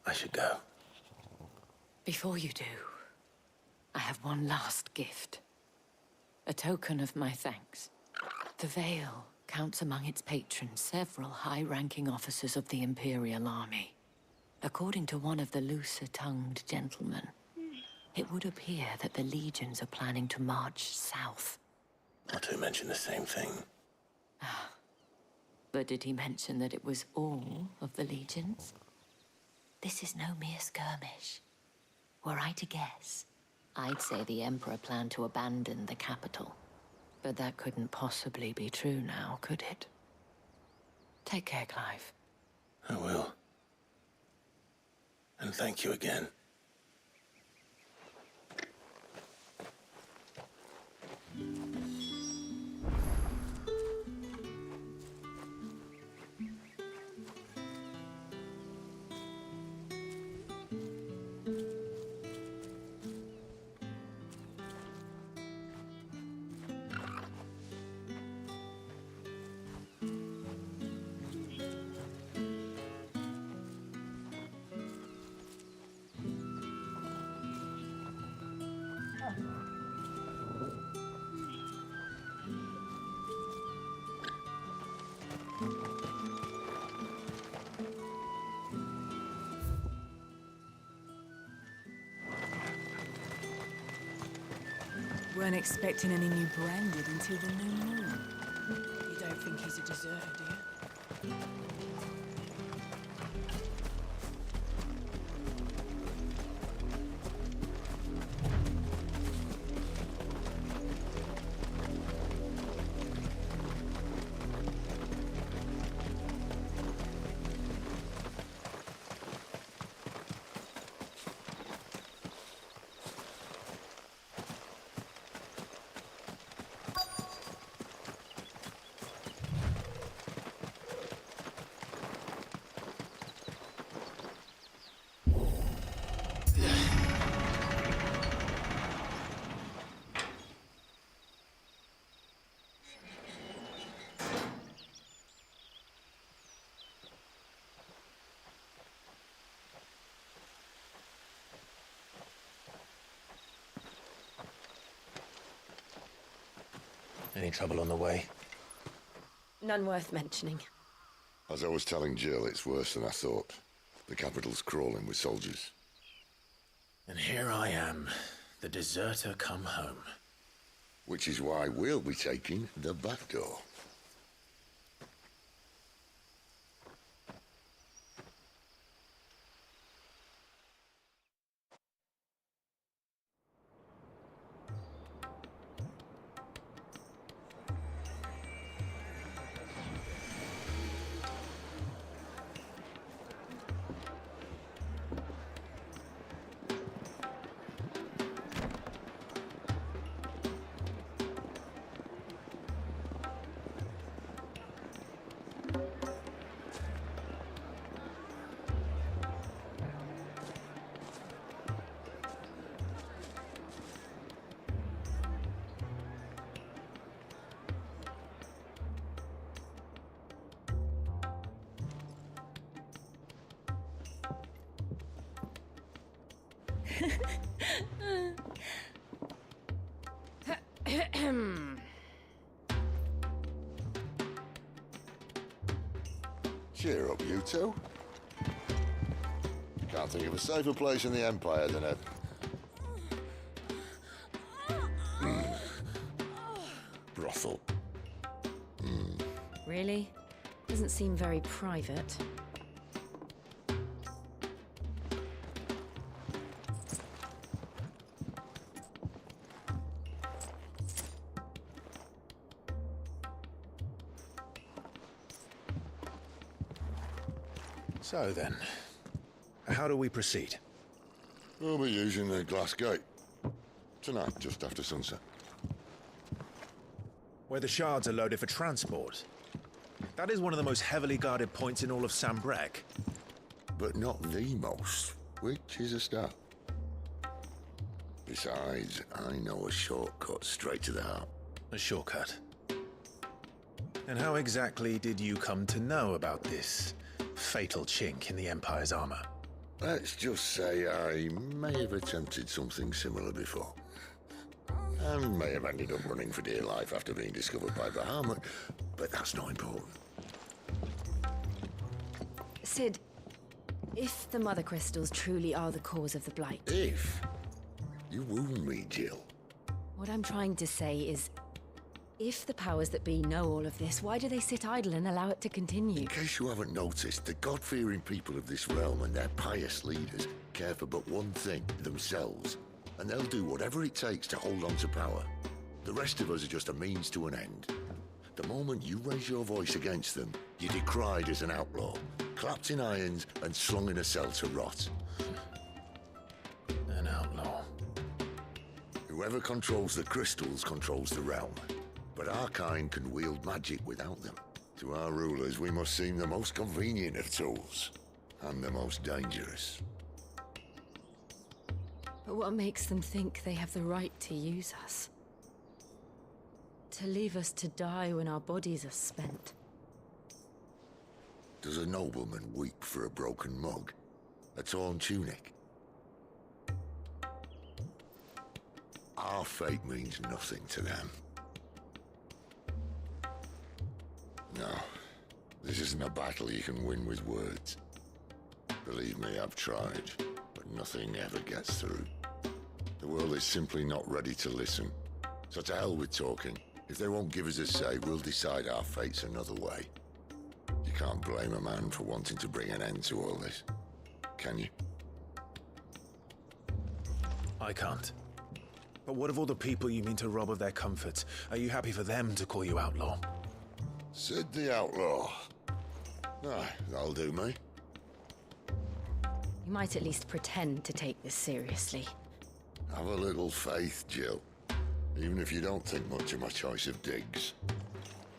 I should go. Before you do, I have one last gift. A token of my thanks. The Vale counts among its patrons several high-ranking officers of the Imperial Army. According to one of the looser-tongued gentlemen, it would appear that the legions are planning to march south. Not to mention the same thing. But did he mention that it was all of the legions? This is no mere skirmish. Were I to guess, I'd say the Emperor planned to abandon the capital. But that couldn't possibly be true now, could it? Take care, Clive. I will. And thank you again. Weren't expecting any new branded until the new moon. You don't think he's a deserter, do you? Any trouble on the way? None worth mentioning. As I was telling Jill, it's worse than I thought. The capital's crawling with soldiers. And here I am, the deserter come home. Which is why we'll be taking the back door. Cheer up, you two. Can't think of a safer place in the Empire than a... brothel. Really? Doesn't seem very private. So then, how do we proceed? We'll be using the glass gate. Tonight, just after sunset. Where the shards are loaded for transport. That is one of the most heavily guarded points in all of Sambrec. But not the most, which is a start. Besides, I know a shortcut straight to the heart. A shortcut? And how exactly did you come to know about this fatal chink in the Empire's armor? Let's just say I may have attempted something similar before. And may have ended up running for dear life after being discovered by Bahamut, but that's not important. Sid, if the Mother Crystals truly are the cause of the Blight... If? You wound me, Jill. What I'm trying to say is, if the powers that be know all of this, why do they sit idle and allow it to continue? In case you haven't noticed, the God-fearing people of this realm and their pious leaders care for but one thing, themselves. And they'll do whatever it takes to hold on to power. The rest of us are just a means to an end. The moment you raise your voice against them, you're decried as an outlaw, clapped in irons and slung in a cell to rot. An outlaw. Whoever controls the crystals controls the realm. But our kind can wield magic without them. To our rulers, we must seem the most convenient of tools, and the most dangerous. But what makes them think they have the right to use us? To leave us to die when our bodies are spent? Does a nobleman weep for a broken mug? A torn tunic? Our fate means nothing to them. No, this isn't a battle you can win with words. Believe me, I've tried, but nothing ever gets through. The world is simply not ready to listen. So to hell with talking. If they won't give us a say, we'll decide our fates another way. You can't blame a man for wanting to bring an end to all this, can you? I can't. But what of all the people you mean to rob of their comfort? Are you happy for them to call you outlaw? Sid the Outlaw. Aye, that'll do me. You might at least pretend to take this seriously. Have a little faith, Jill. Even if you don't think much of my choice of digs.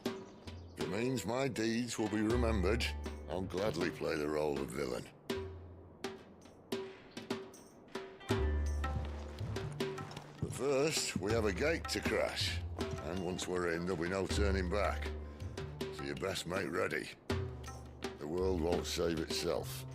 If it means my deeds will be remembered, I'll gladly play the role of villain. But first, we have a gate to crash. And once we're in, there'll be no turning back. So you best make ready. The world won't save itself.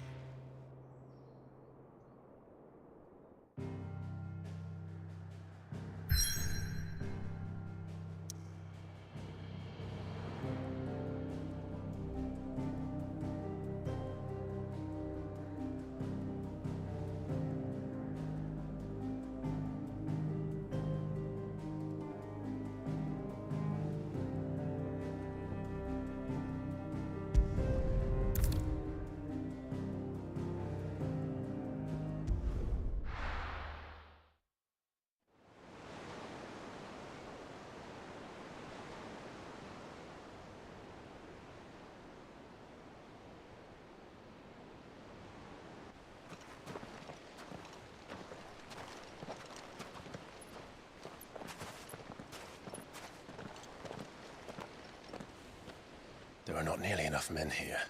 There are not nearly enough men here.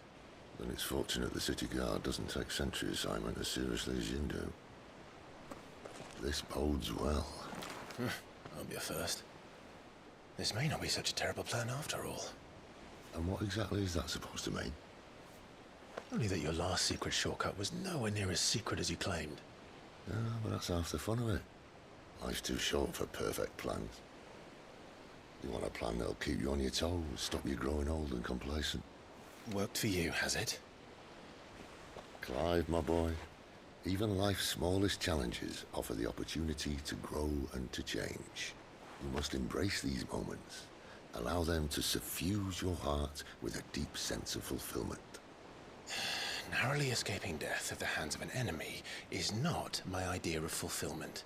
Then it's fortunate the city guard doesn't take sentry assignment as seriously as you do. This bodes well. I'll be a first. This may not be such a terrible plan after all. And what exactly is that supposed to mean? Only that your last secret shortcut was nowhere near as secret as you claimed. Yeah, but that's half the fun of it. Life's too short for perfect plans. You want a plan that'll keep you on your toes, stop you growing old and complacent. Worked for you, has it? Clive, my boy, even life's smallest challenges offer the opportunity to grow and to change. You must embrace these moments. Allow them to suffuse your heart with a deep sense of fulfillment. Narrowly escaping death at the hands of an enemy is not my idea of fulfillment.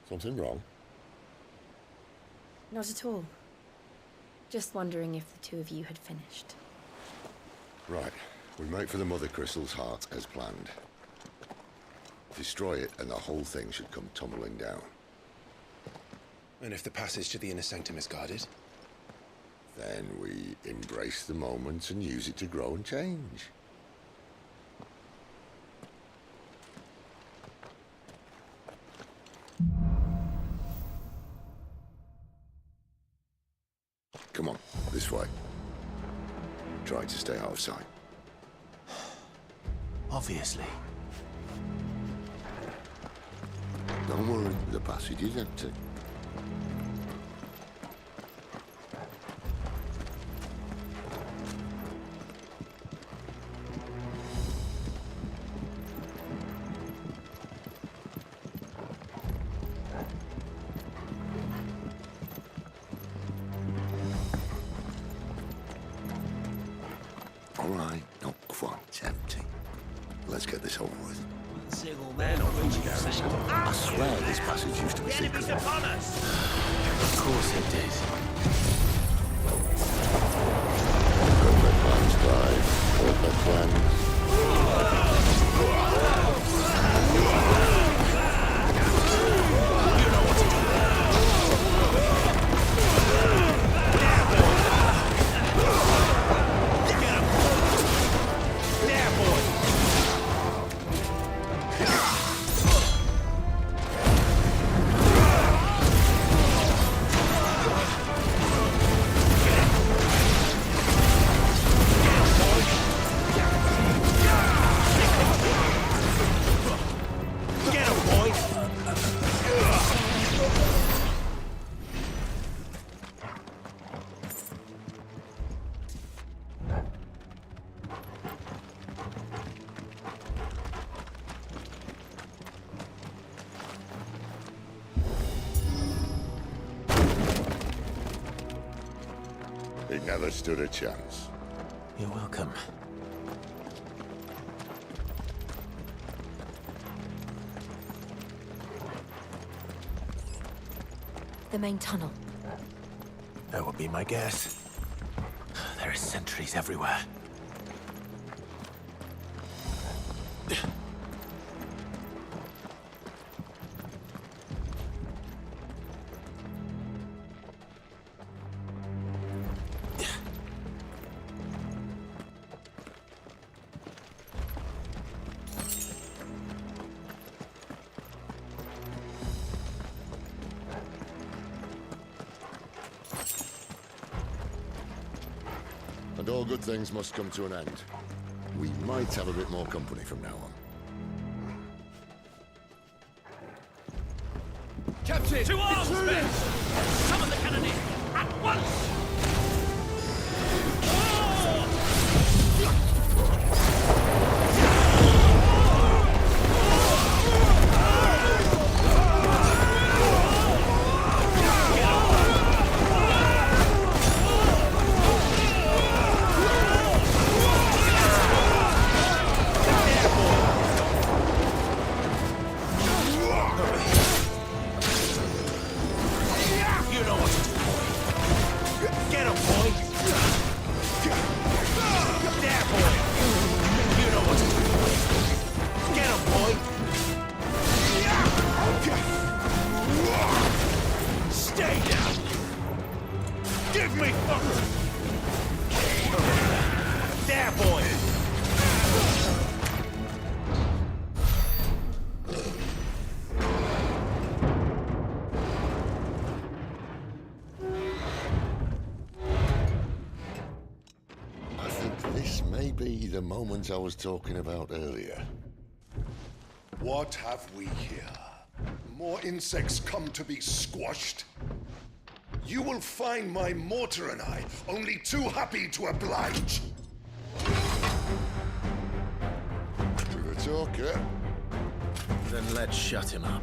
Something wrong? Not at all. Just wondering if the two of you had finished. Right. We make for the Mother Crystal's heart as planned. Destroy it and the whole thing should come tumbling down. And if the passage to the inner sanctum is guarded? Then we embrace the moment and use it to grow and change. Come on, this way. Try to stay out of sight. Obviously. Don't worry, the passage is empty. All right, not quite empty. Let's get this over with. I swear this passage used to be secret. Of course it did. Perfect plans, Clive. Perfect plans. He never stood a chance. You're welcome. The main tunnel. That would be my guess. There are sentries everywhere. And all good things must come to an end. We might have a bit more company from now on. Captain! To arms, men! Summon the cannoneer! At once! Be the moment I was talking about earlier. What have we here? More insects come to be squashed? You will find my mortar and I only too happy to oblige. To the talker. Then let's shut him up.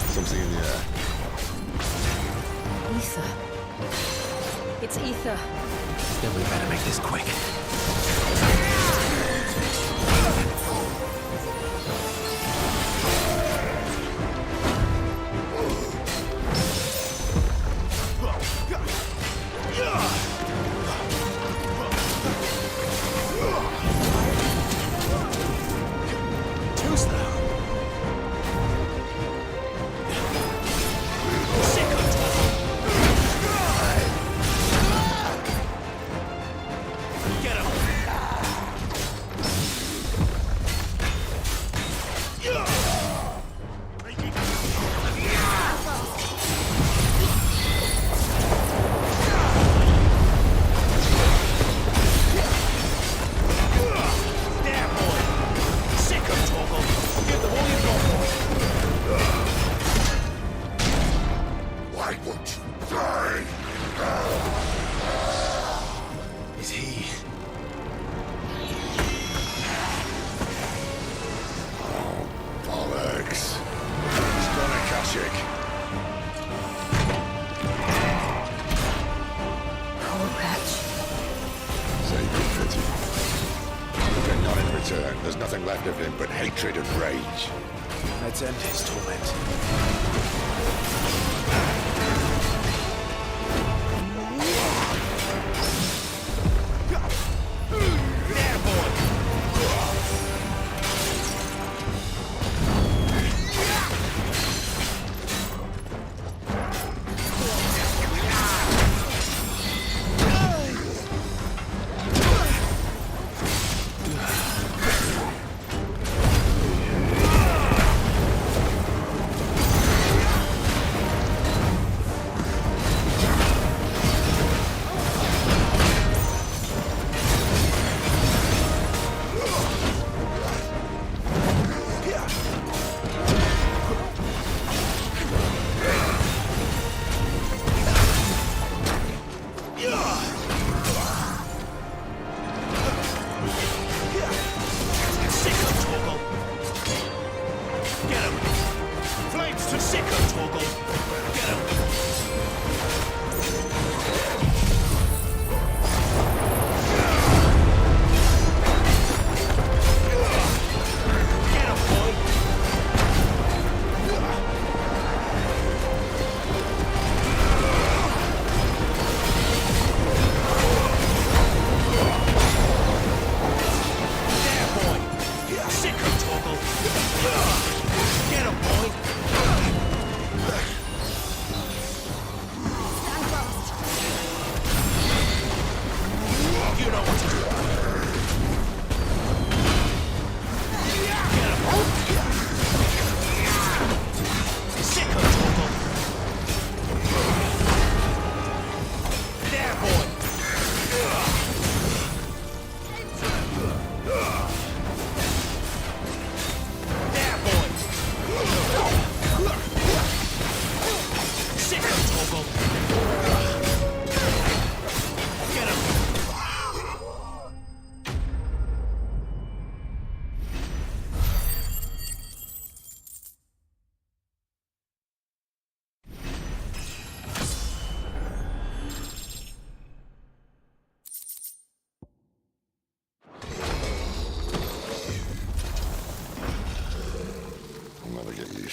Something in the air. Ether. It's ether. Then we better make this quick. return, there's nothing left of him but hatred and rage. Let's end his torment.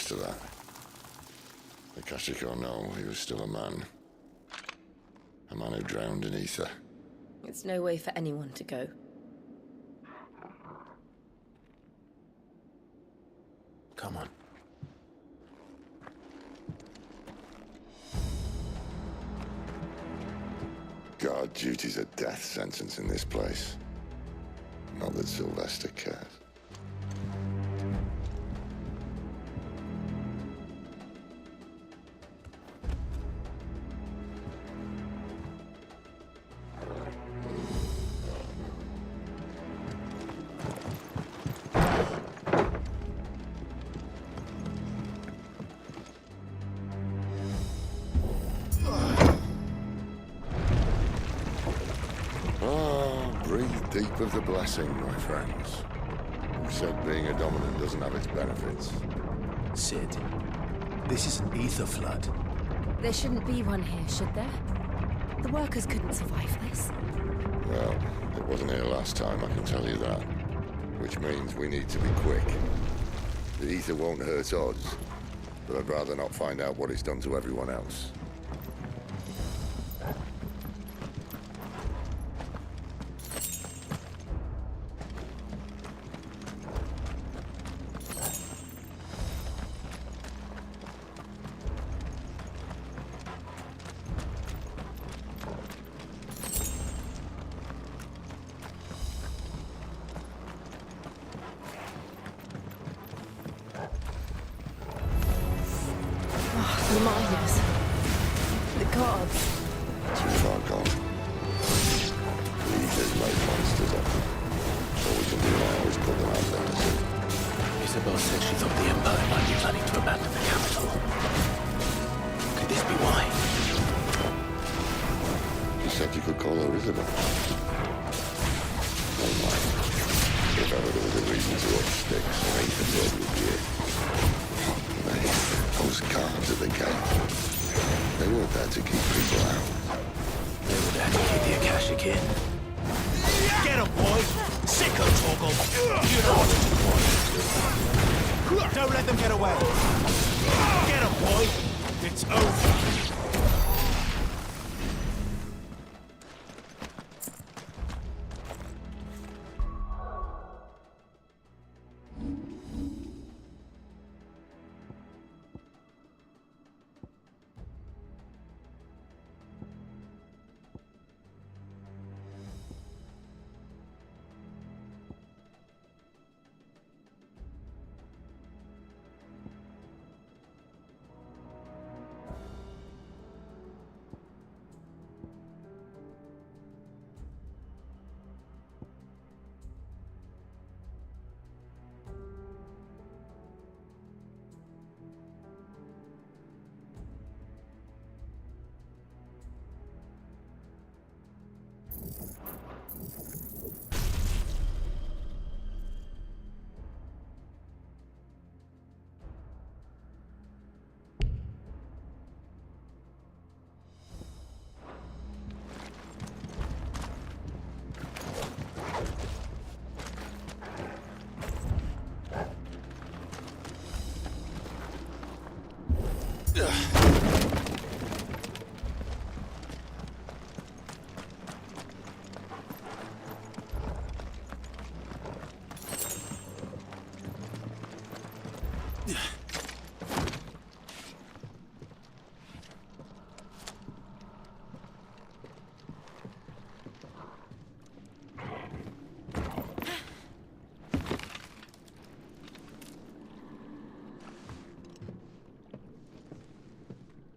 To that. Akashic or no, he was still a man. A man who drowned in ether. It's no way for anyone to go. Come on. Guard duty's a death sentence in this place. Not that Sylvester cares. Deep of the blessing, my friends. Who said being a dominant doesn't have its benefits? Sid, this is an ether flood. There shouldn't be one here, should there? The workers couldn't survive this. Well, it wasn't here last time, I can tell you that. Which means we need to be quick. The ether won't hurt us, but I'd rather not find out what it's done to everyone else. The miners. The gods. Too far gone. The ether's made monsters of them. All we can do now is put them out there to see. Isabel said she thought the Empire might be planning to abandon the capital. Could this be why? She said you could call her Isabel. Never mind. If ever there was a reason to up sticks, an ether blood would be it. Those guards at the gate. They weren't there to keep people out. They were there to keep the Akashic in. Get Get him, boy! Sicko, Torgal! You know what to do. Don't let them get away! Get him, boy! It's over!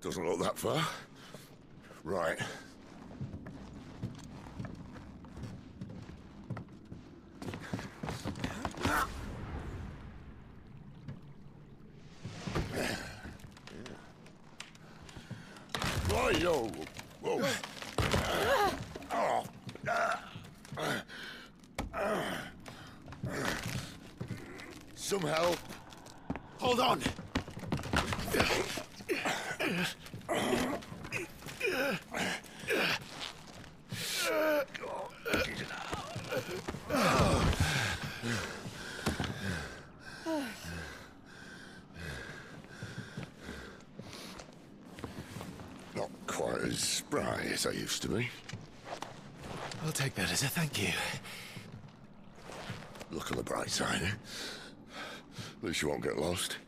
Doesn't look that far. Right. Yo. Whoa. Some help. Hold on! Not quite as spry as I used to be. I'll take that as a thank you. Look on the bright side, eh? At least you won't get lost.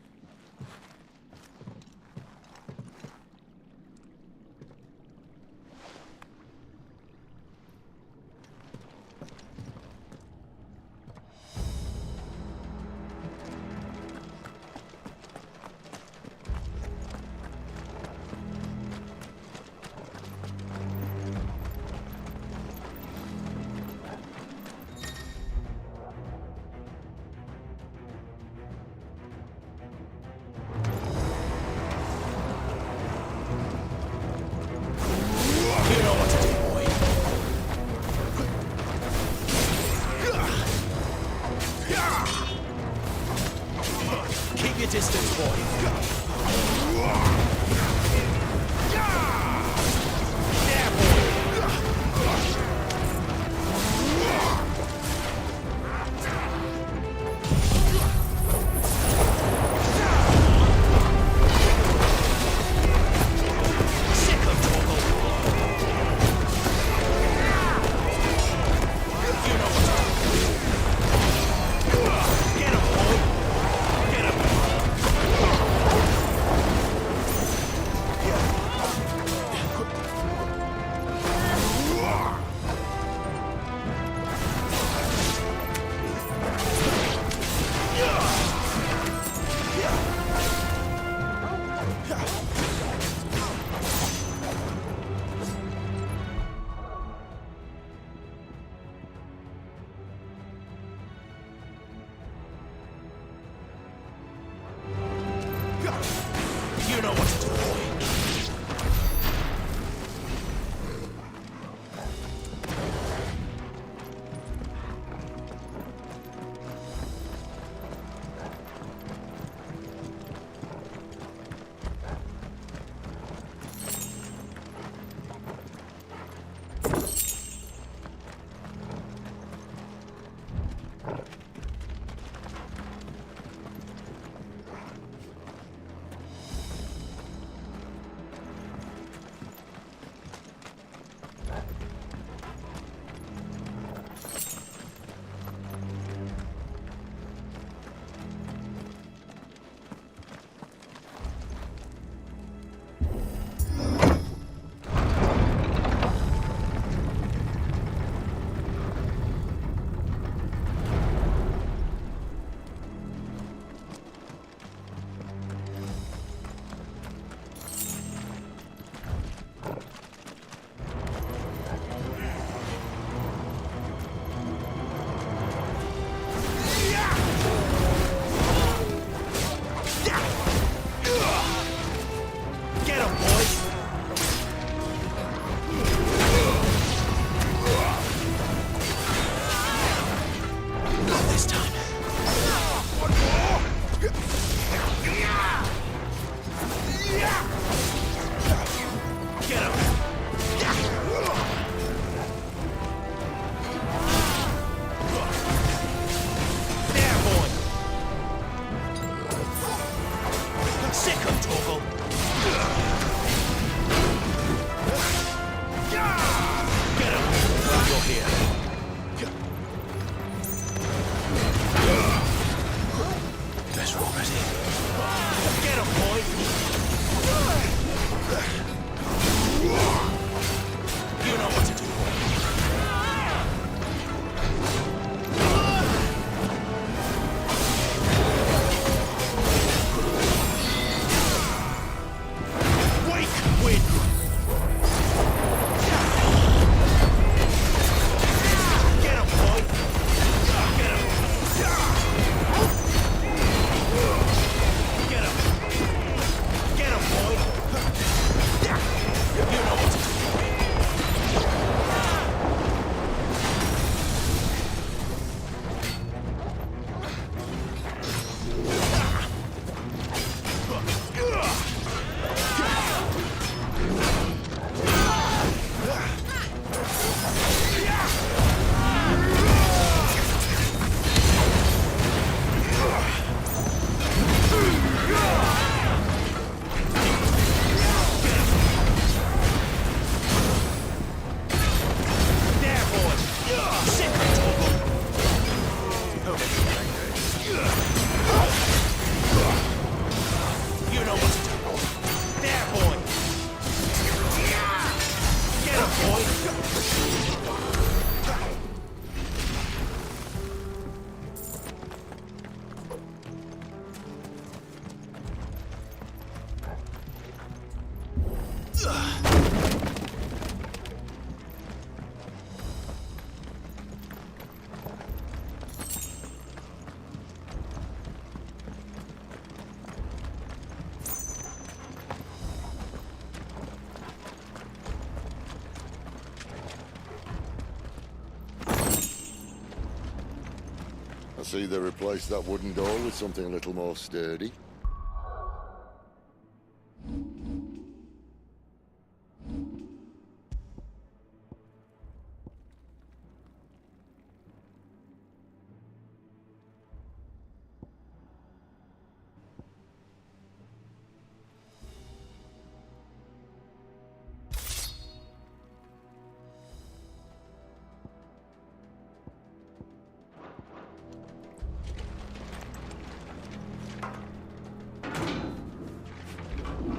I see they replaced that wooden door with something a little more sturdy.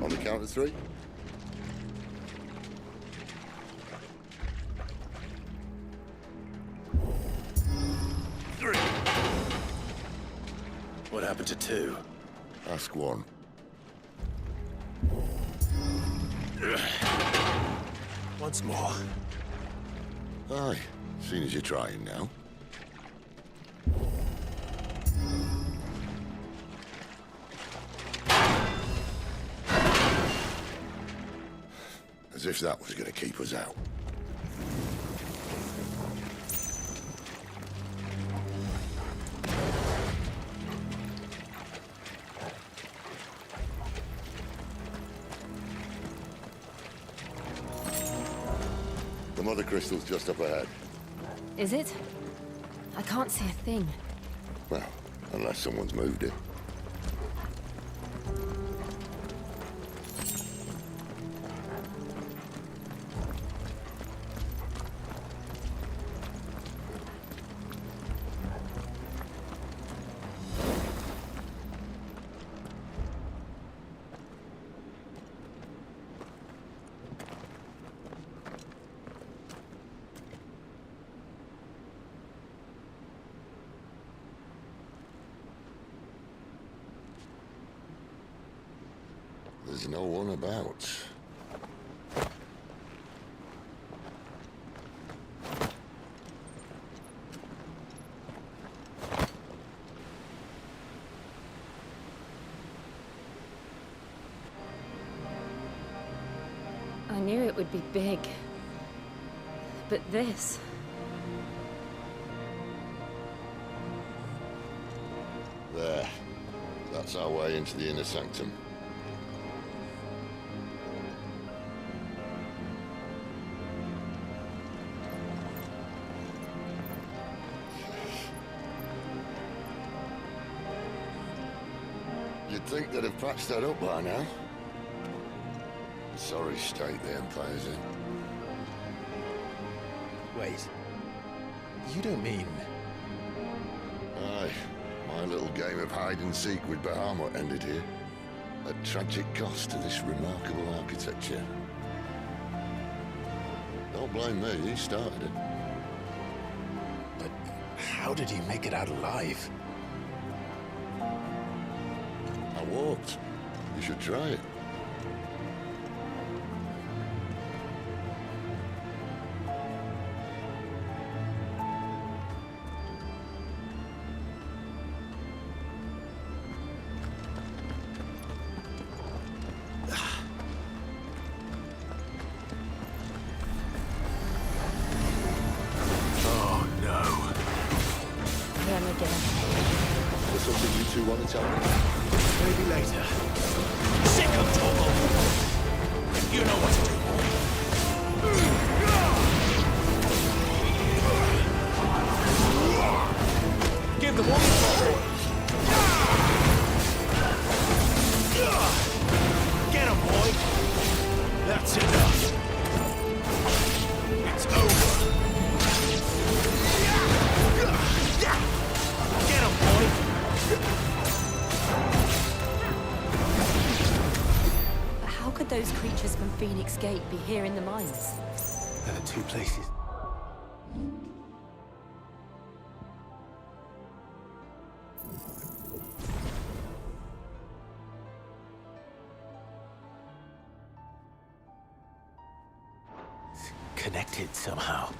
On the count of 3. What happened to 2? Ask 1. Once more. Aye, seeing as you're trying now. As if that was going to keep us out. The mother crystal's just up ahead. Is it? I can't see a thing. Well, unless someone's moved it. There's no one about. I knew it would be big. But this... There. That's our way into the inner sanctum. You'd think they'd have patched that up by now. Sorry state the Empire's in. Wait. You don't mean... Aye. My little game of hide-and-seek with Bahamut ended here. At tragic cost to this remarkable architecture. Don't blame me, he started it. But how did he make it out alive? I walked. You should try it. Oh no. Them again. There's something you two want to tell me? Maybe later. Sick of trouble. You know what to do, boy. Give the woman trouble. Get him, boy. That's enough. It's over. Get him, boy. How could those creatures from Phoenix Gate be here in the mines? There are 2 places. Connected somehow.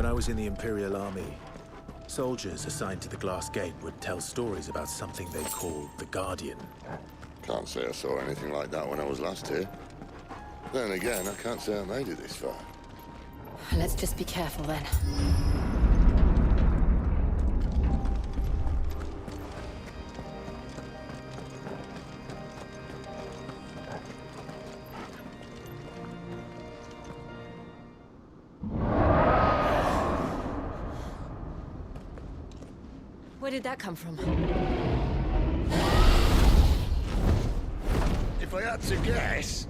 When I was in the Imperial Army, soldiers assigned to the Glass Gate would tell stories about something they called the Guardian. Can't say I saw anything like that when I was last here. Then again, I can't say I made it this far. Let's just be careful then. Where did that come from? If I had to guess...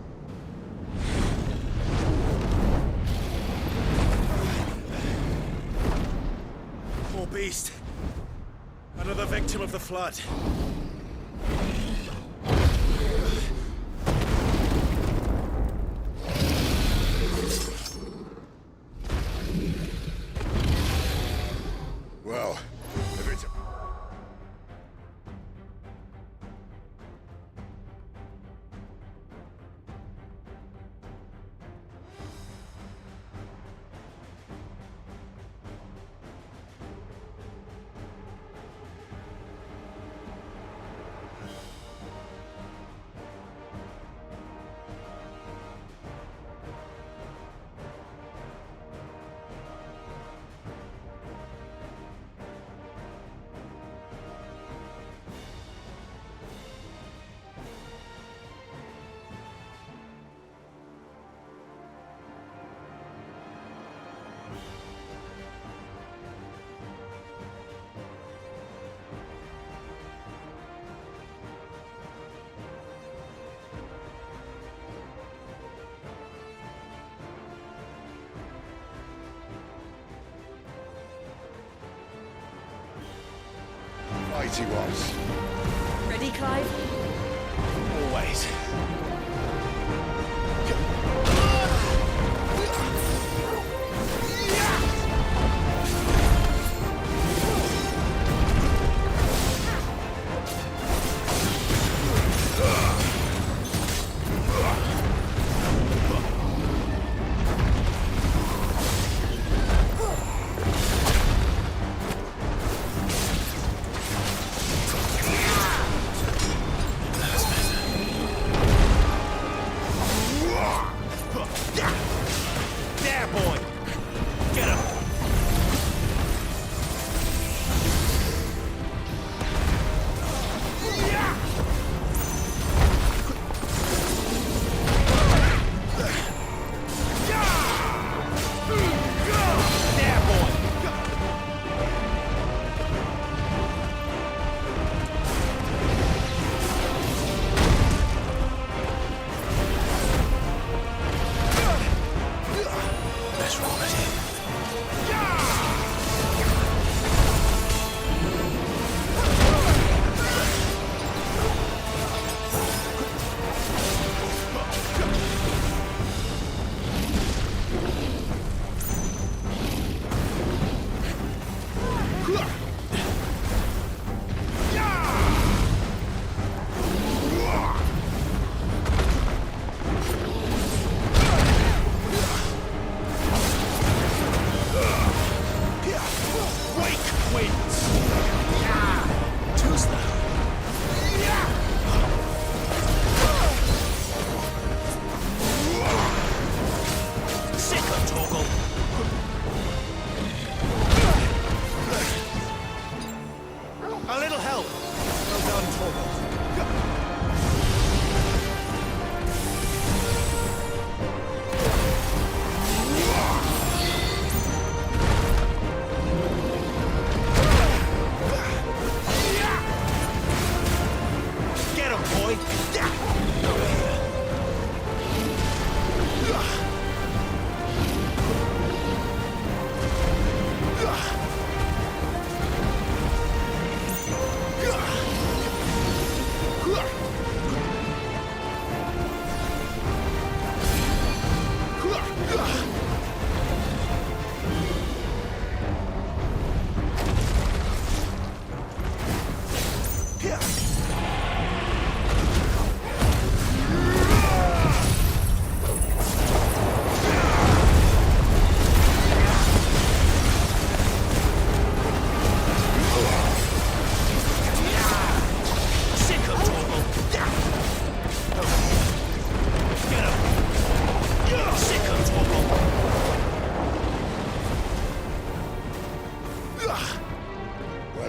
Poor beast. Another victim of the flood. Well, if it's... Right he was. Ready, Clive? Always.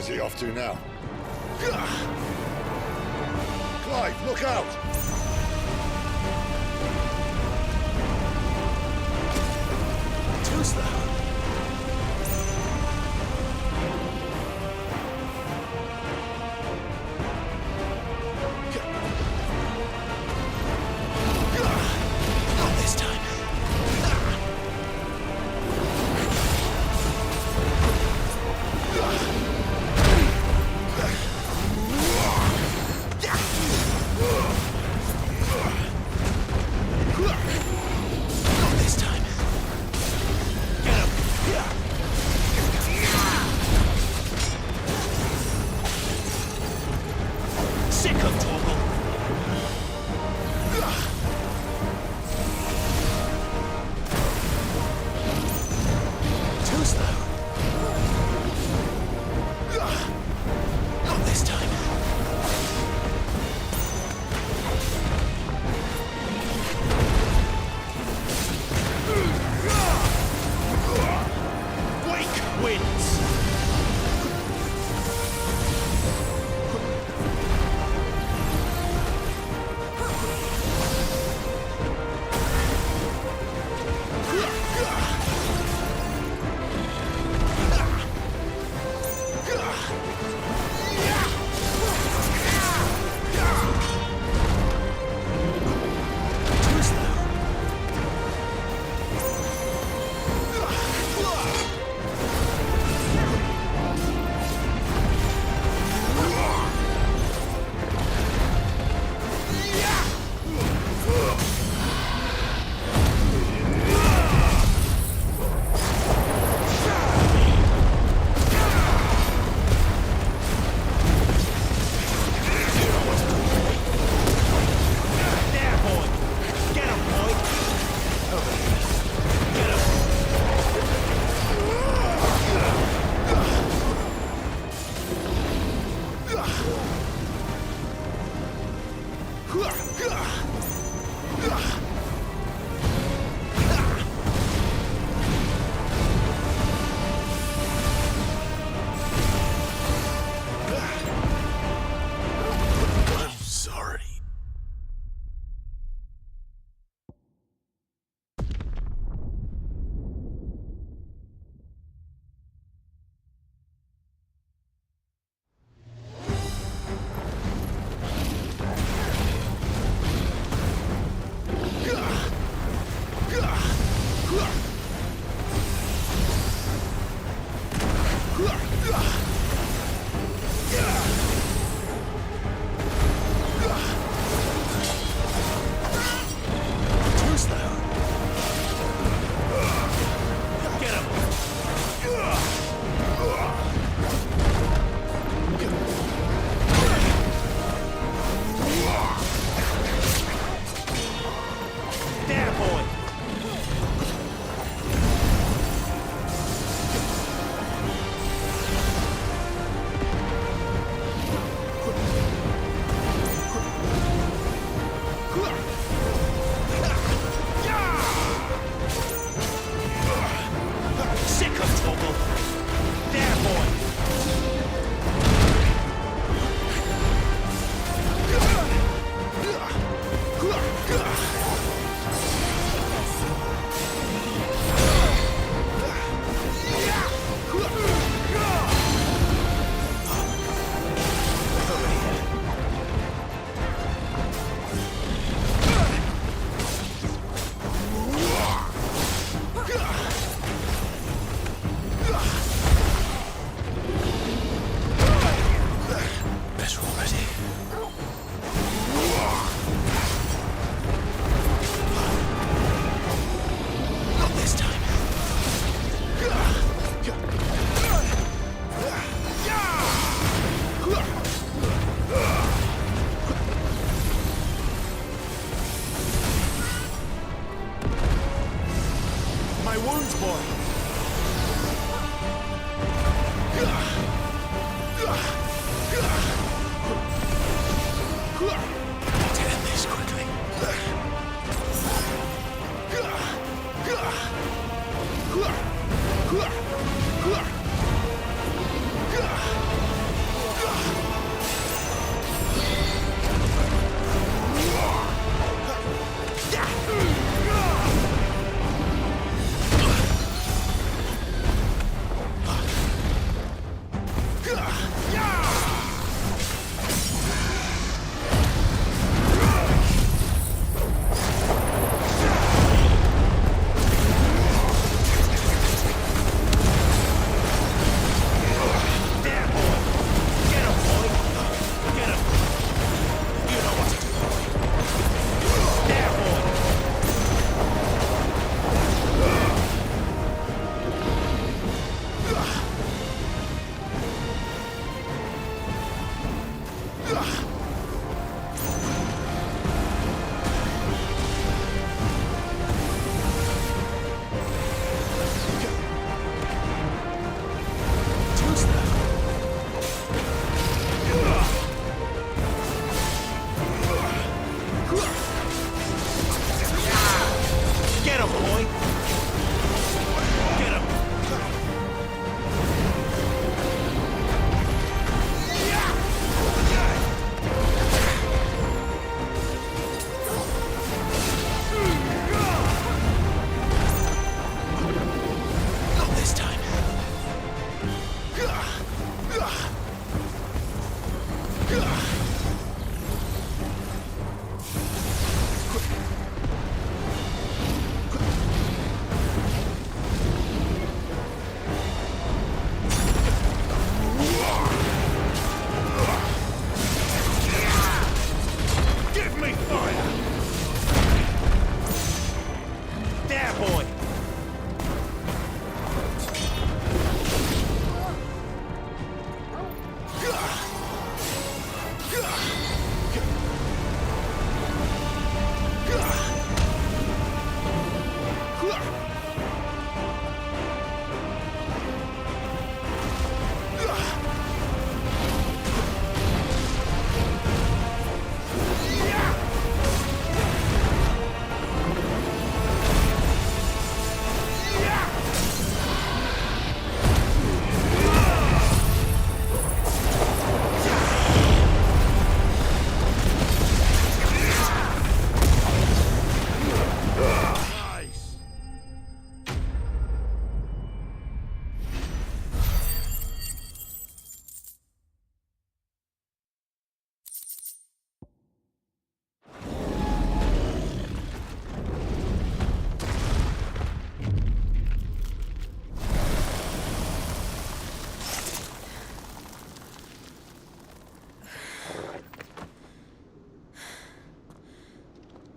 Where's he off to now? Clive, look out! Too slow. Not this time. Not this time. Get him. Sick of Torgal. Too slow. Not this time. Wake wins. Too slow. There, boy. Get him, boy. Over here. Get him. I'm sorry. Too slow. Get him. There, boy. Sick of Torgal. There, boy. Better already. Not this time. My wounds, boy. To end this quickly.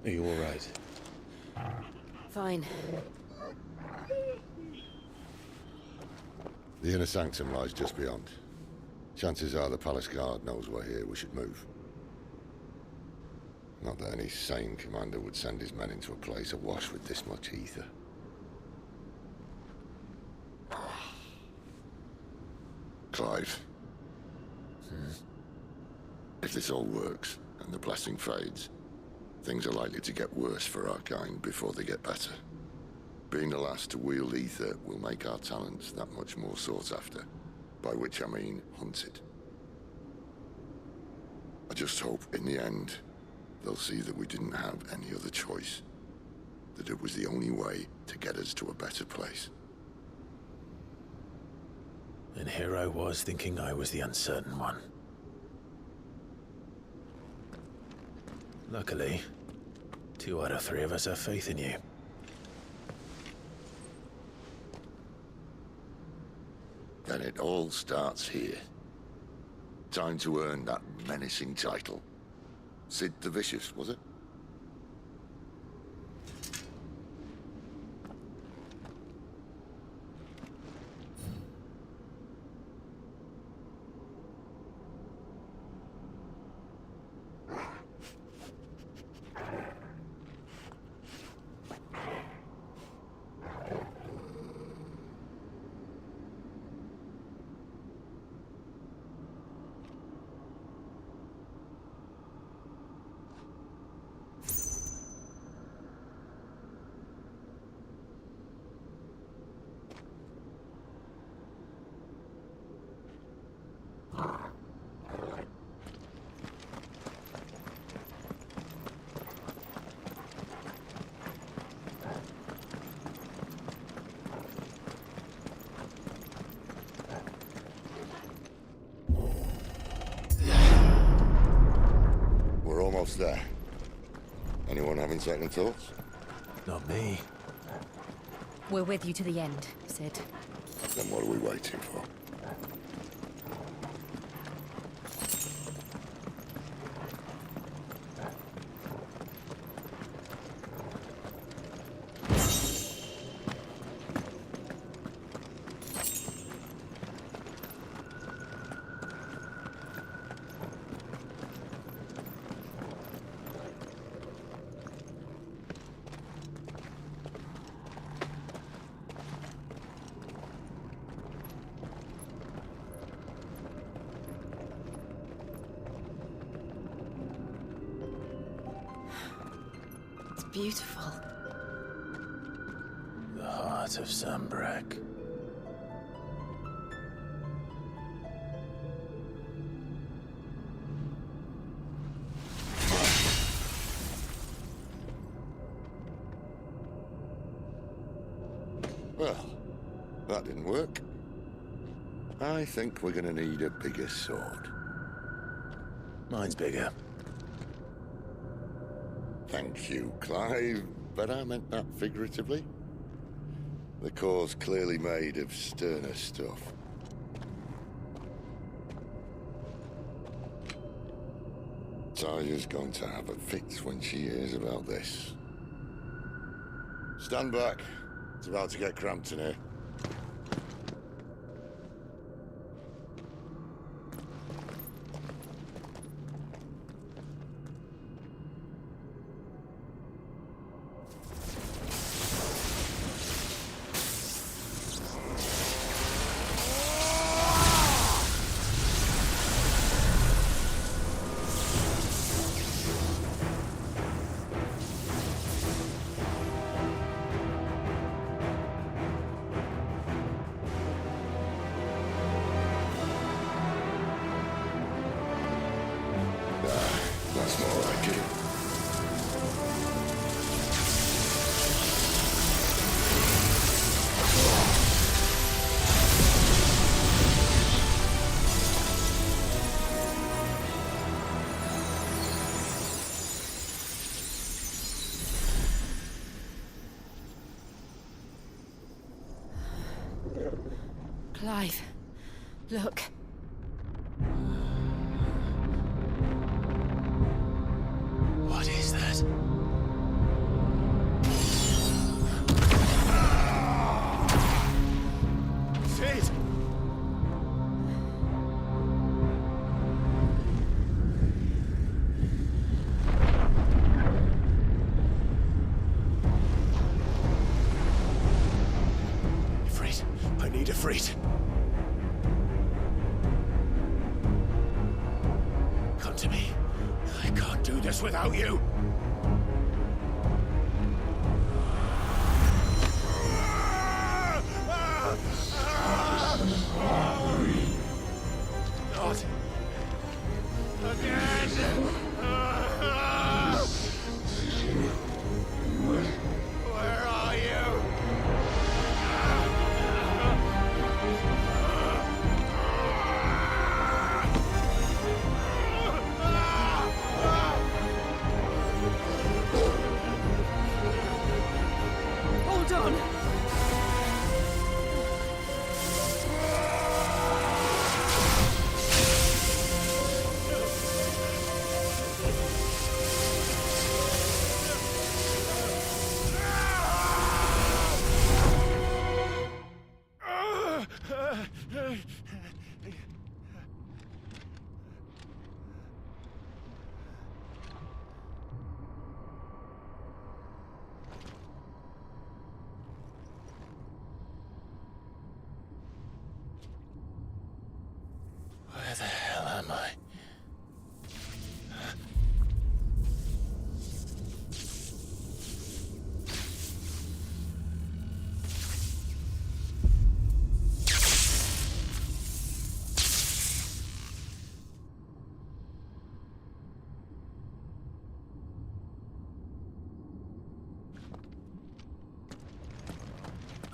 Are you all right? Fine. The inner sanctum lies just beyond. Chances are the palace guard knows we're here. We should move. Not that any sane commander would send his men into a place awash with this much ether. Clive. If this all works, and the blessing fades, things are likely to get worse for our kind before they get better. Being the last to wield ether will make our talents that much more sought after, by which I mean hunted. I just hope, in the end, they'll see that we didn't have any other choice, that it was the only way to get us to a better place. And here I was thinking I was the uncertain one. Luckily, 2 out of 3 of us have faith in you. Then it all starts here. Time to earn that menacing title. Sid the Vicious, was it? We're almost there. Anyone having second thoughts? Not me. We're with you to the end, Sid. Then what are we waiting for? Beautiful. The heart of Sambrek. Well, that didn't work. I think we're gonna need a bigger sword. Mine's bigger. Thank you, Clive, but I meant that figuratively. The core's clearly made of sterner stuff. Taya's going to have a fit when she hears about this. Stand back. It's about to get cramped in here. That's more like it. Clive, look. What is that? Sid! Ifrit, I need Ifrit. Come to me. I can't do this without you. Not again! Where are you? Hold on! Where the hell am I?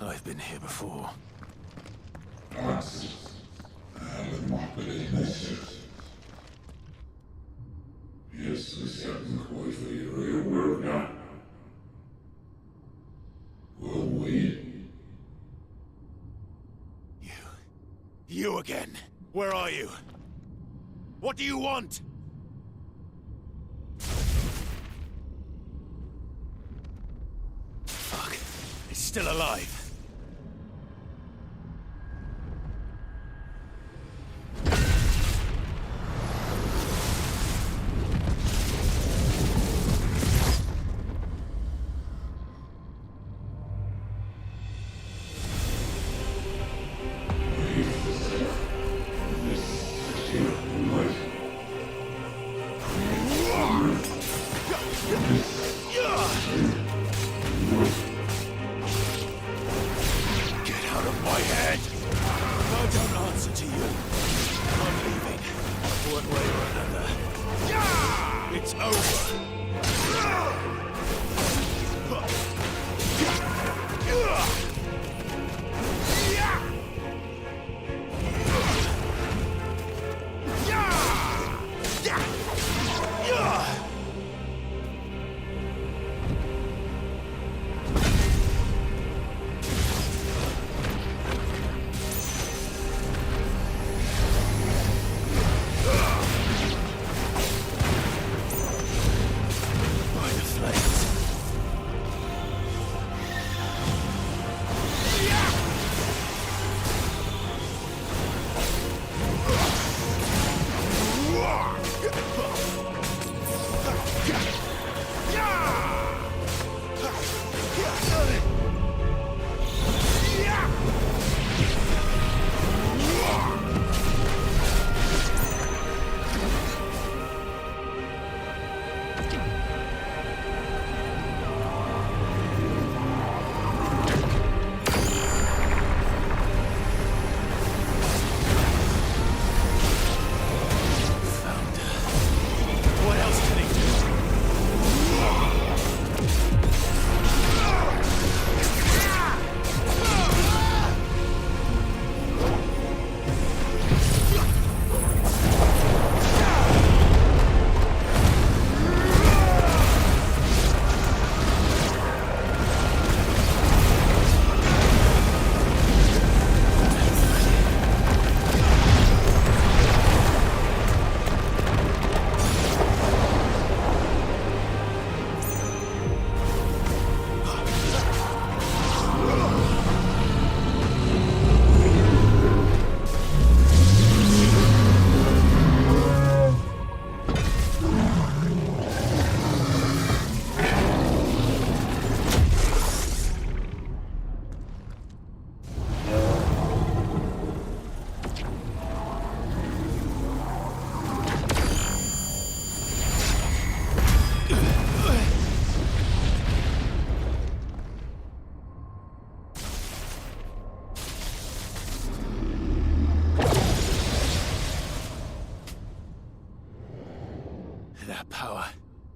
I've been here before. You again. Where are you? What do you want? Fuck. It's still alive. Get out of my head! I don't answer to you. I'm leaving. One way or another. It's over. By the flame.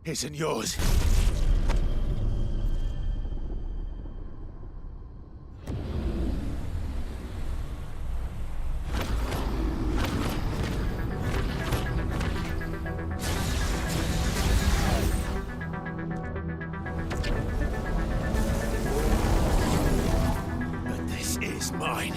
isn't yours. But this is mine.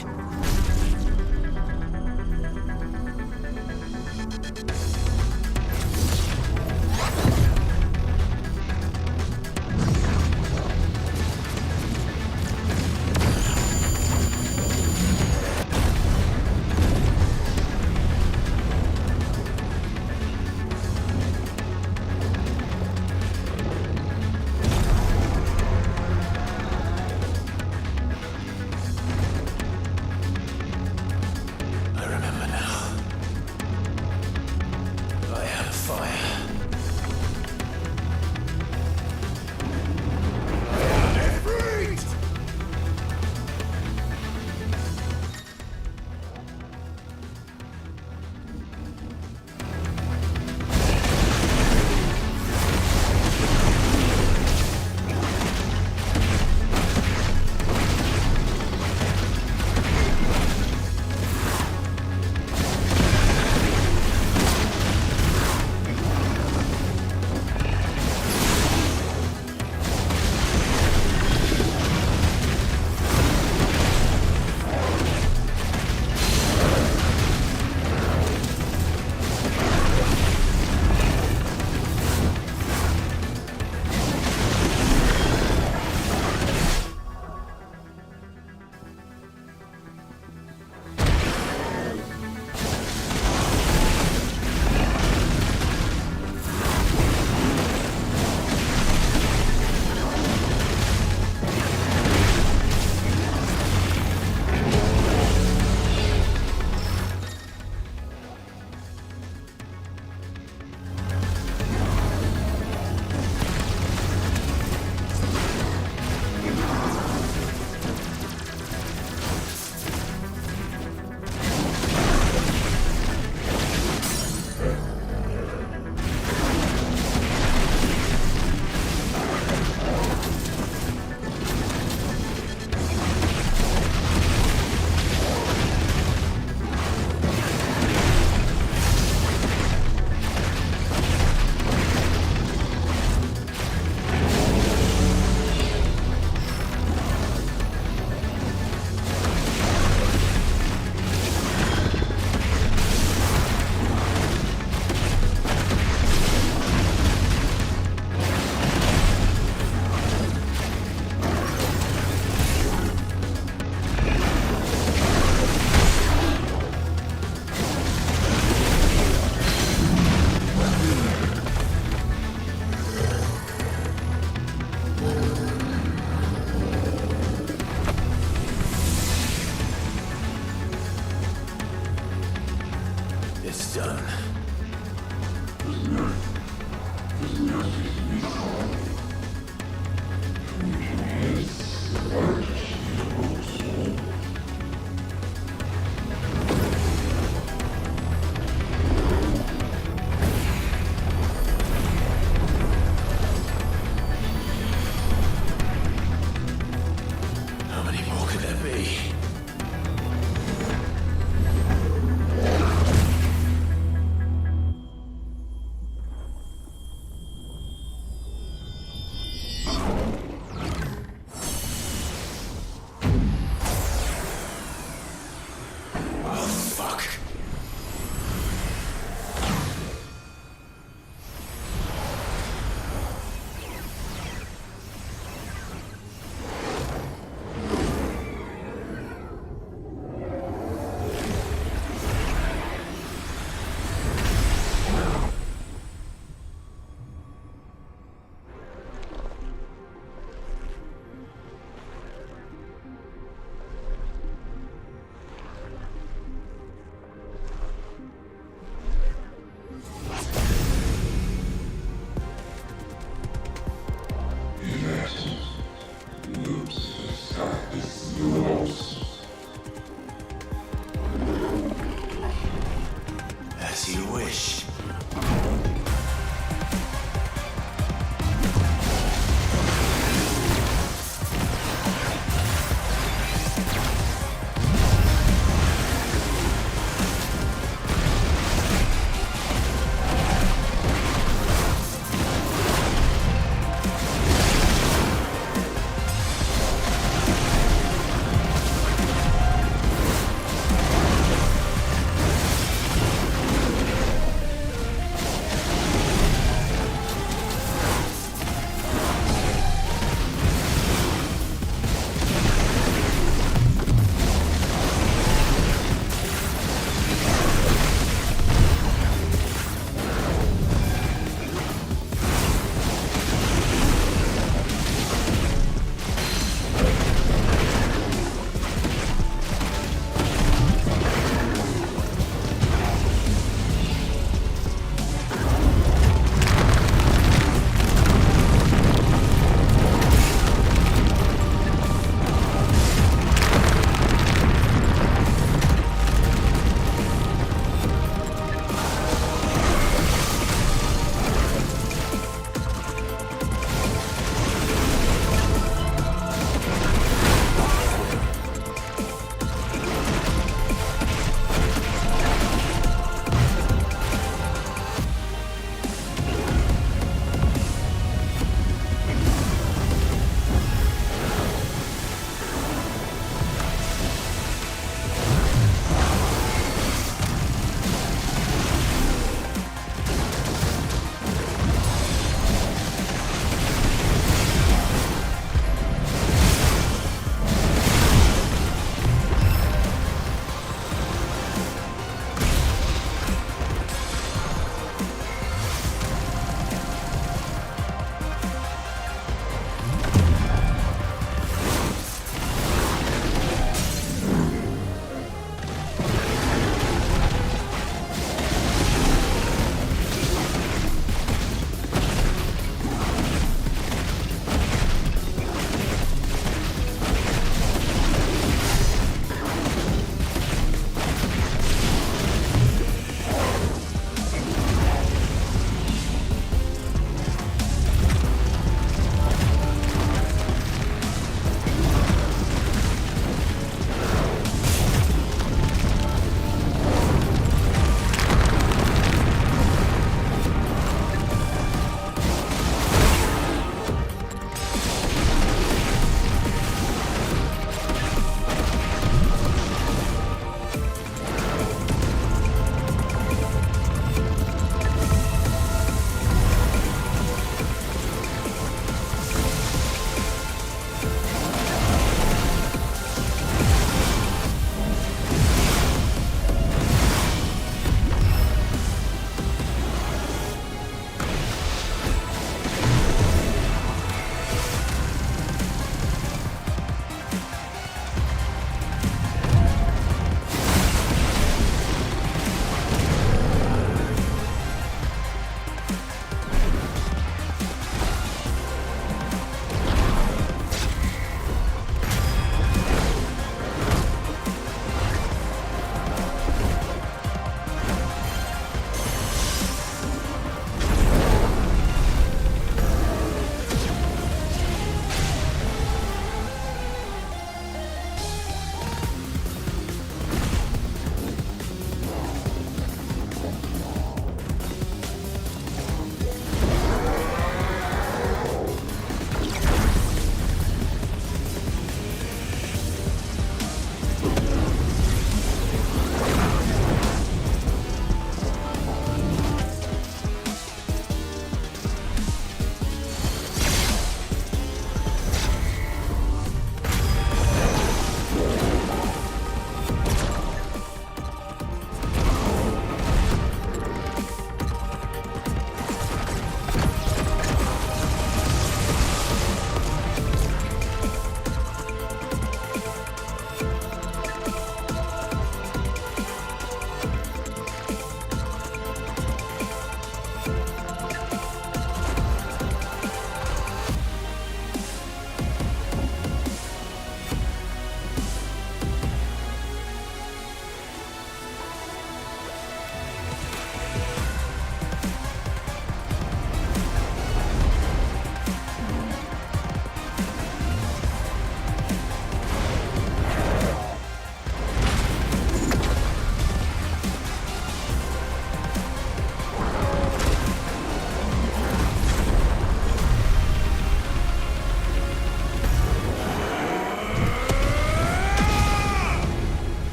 I remember now. I had a fire. I had it freed! It's done. How many more could there be?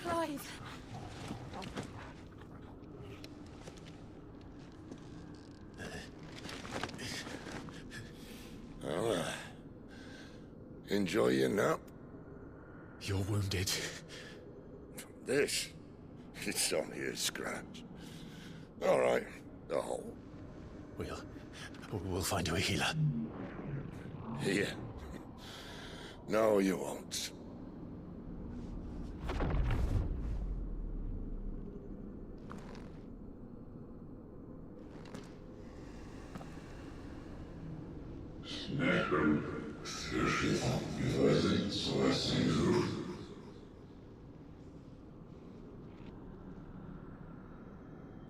Clive! Well, enjoy your nap. You're wounded. This? It's only a scratch. All right, the hole. We'll find you a healer. Here. No, you won't.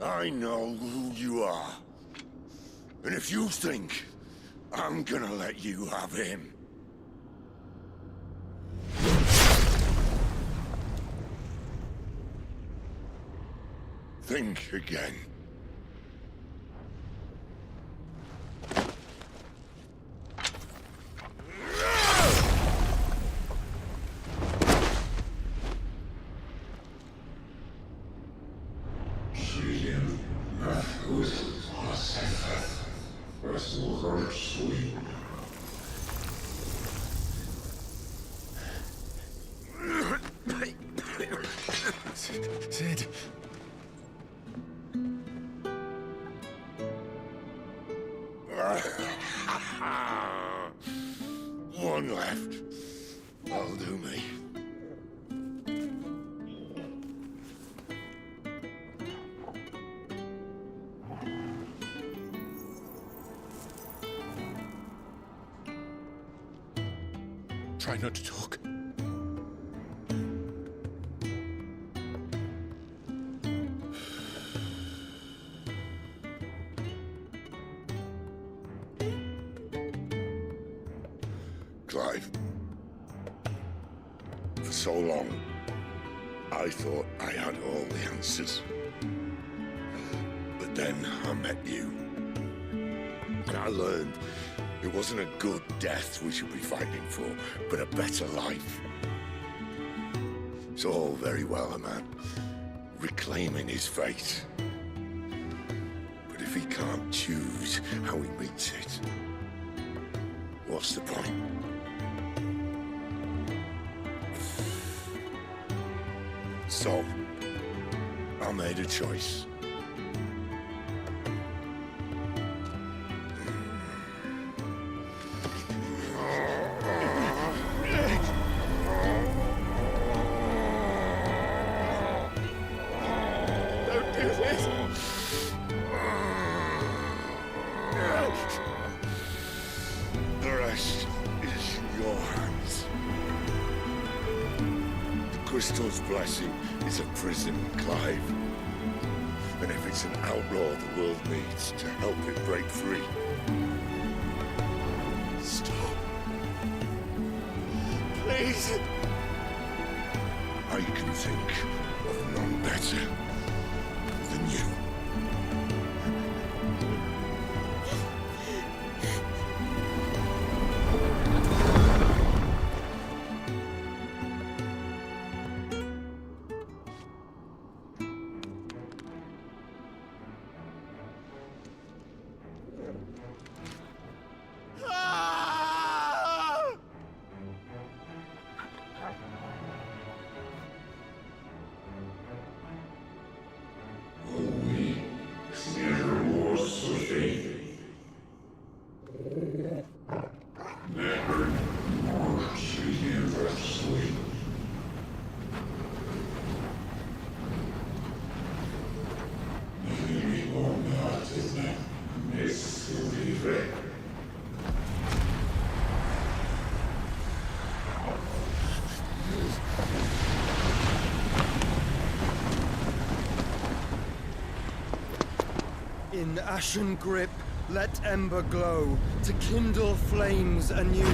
I know who you are. And if you think I'm gonna let you have him... think again. Sid. One left. That'll do me. Try not to talk. Clive. For so long, I thought I had all the answers. But then I met you. And I learned it wasn't a good death we should be fighting for, but a better life. It's all very well, a man reclaiming his fate. But if he can't choose how he meets it, what's the point? So, I made a choice. Don't do this! The rest is in your hands. The Crystal's blessing is a prison, Clive. And if it's an outlaw the world needs to help it break free... Stop. Please! I can think of none better than you. In ashen grip, let ember glow, to kindle flames anew.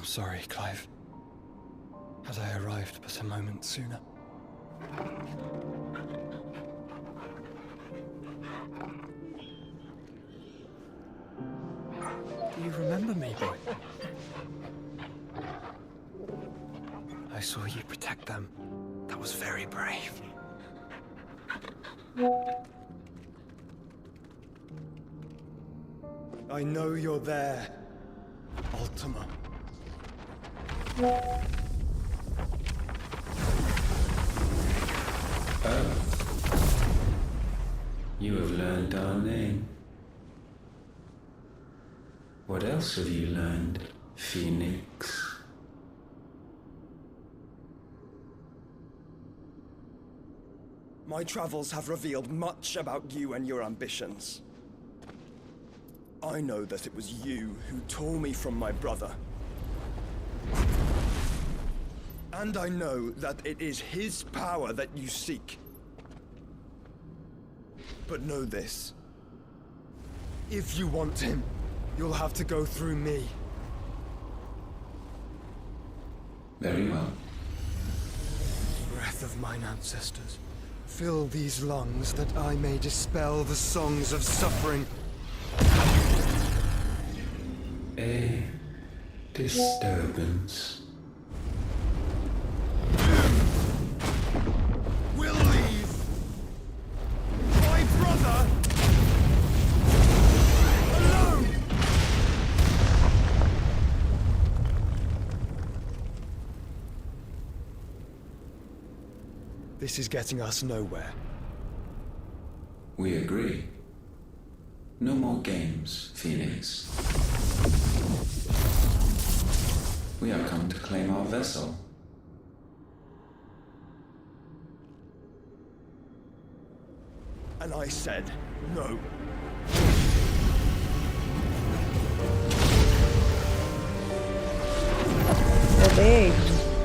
I'm sorry, Clive. Had I arrived but a moment sooner. Do you remember me, boy? I saw you protect them. That was very brave. I know you're there, Ultima. Oh. You have learned our name. What else have you learned, Phoenix? My travels have revealed much about you and your ambitions. I know that it was you who tore me from my brother. And I know that it is his power that you seek. But know this. If you want him, you'll have to go through me. Very well. Breath of mine ancestors, fill these lungs that I may dispel the songs of suffering. A disturbance. We'll leave. My brother alone. This is getting us nowhere. We agree. No more games, Phoenix. We have come to claim our vessel. And I said no. Ô, Date,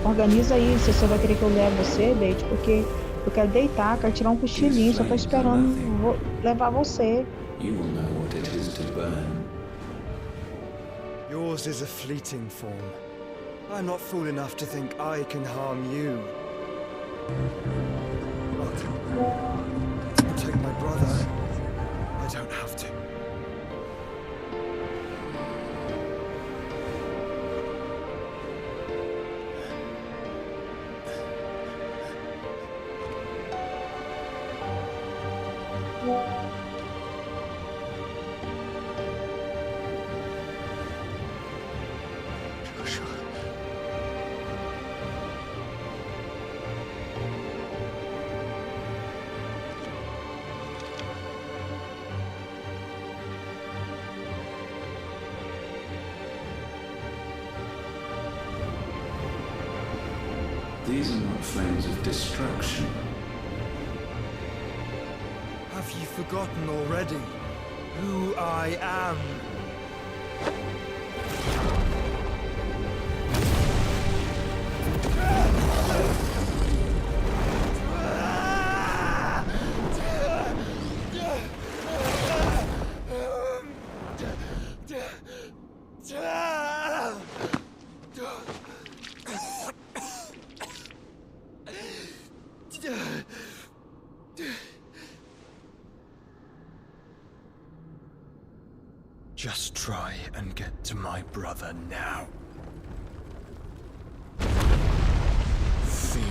organiza aí se você vai querer que eu leve você, Date, porque eu quero deitar, quero tirar um cochilinho, só tô esperando levar você. You will know what it is to burn. Yours is a fleeting form. I'm not fool enough to think I can harm you. But to protect my brother, I don't have to. These are not flames of destruction. Have you forgotten already who I am? Just try and get to my brother now. Fiend.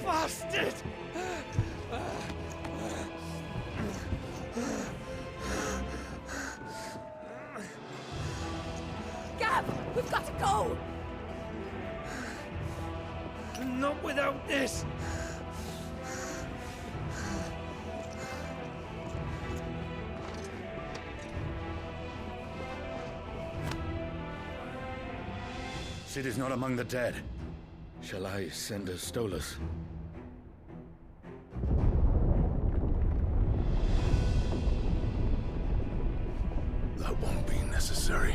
Bastard! Gab, we've got to go! Not without this! Sid is not among the dead. Shall I send a Stolas? That won't be necessary.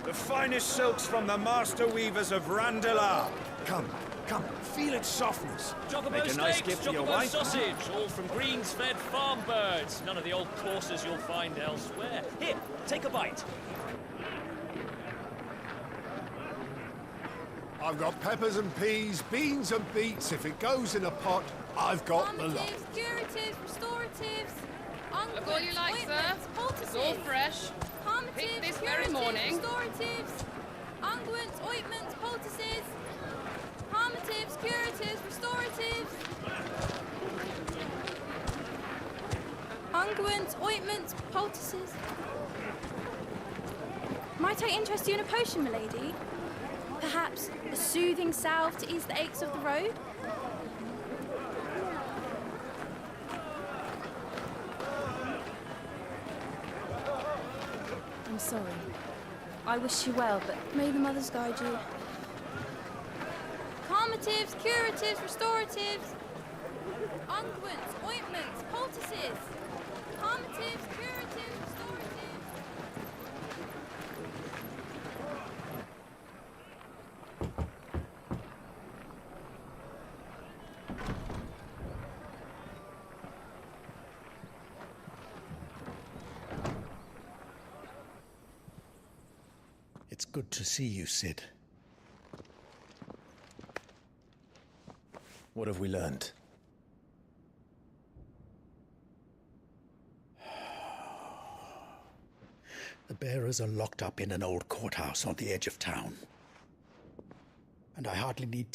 The finest silks from the master weavers of Randalar. Come, come, feel its softness. Chocobo Make a nice steaks, gift for your chocobo wife. sausage, all from greens-fed farm birds. None of the old courses you'll find elsewhere. Here, take a bite. I've got peppers and peas, beans and beets. If it goes in a pot, I've got the lot. Curatives, restoratives, Look all you like, sir. It's all fresh. Picked this very morning. Restoratives, unguents, ointments, poultices, palmatives, curatives, restoratives, unguents, ointments, poultices. Might I interest you in a potion, milady? Perhaps a soothing salve to ease the aches of the road? I'm sorry. I wish you well, but may the mothers guide you. Calmatives, curatives, restoratives, unguents, ointments, poultices. Calmatives, curatives, restoratives. It's good to see you, Sid. What have we learned? The bearers are locked up in an old courthouse on the edge of town. And I hardly need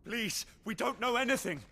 Please, we don't know anything.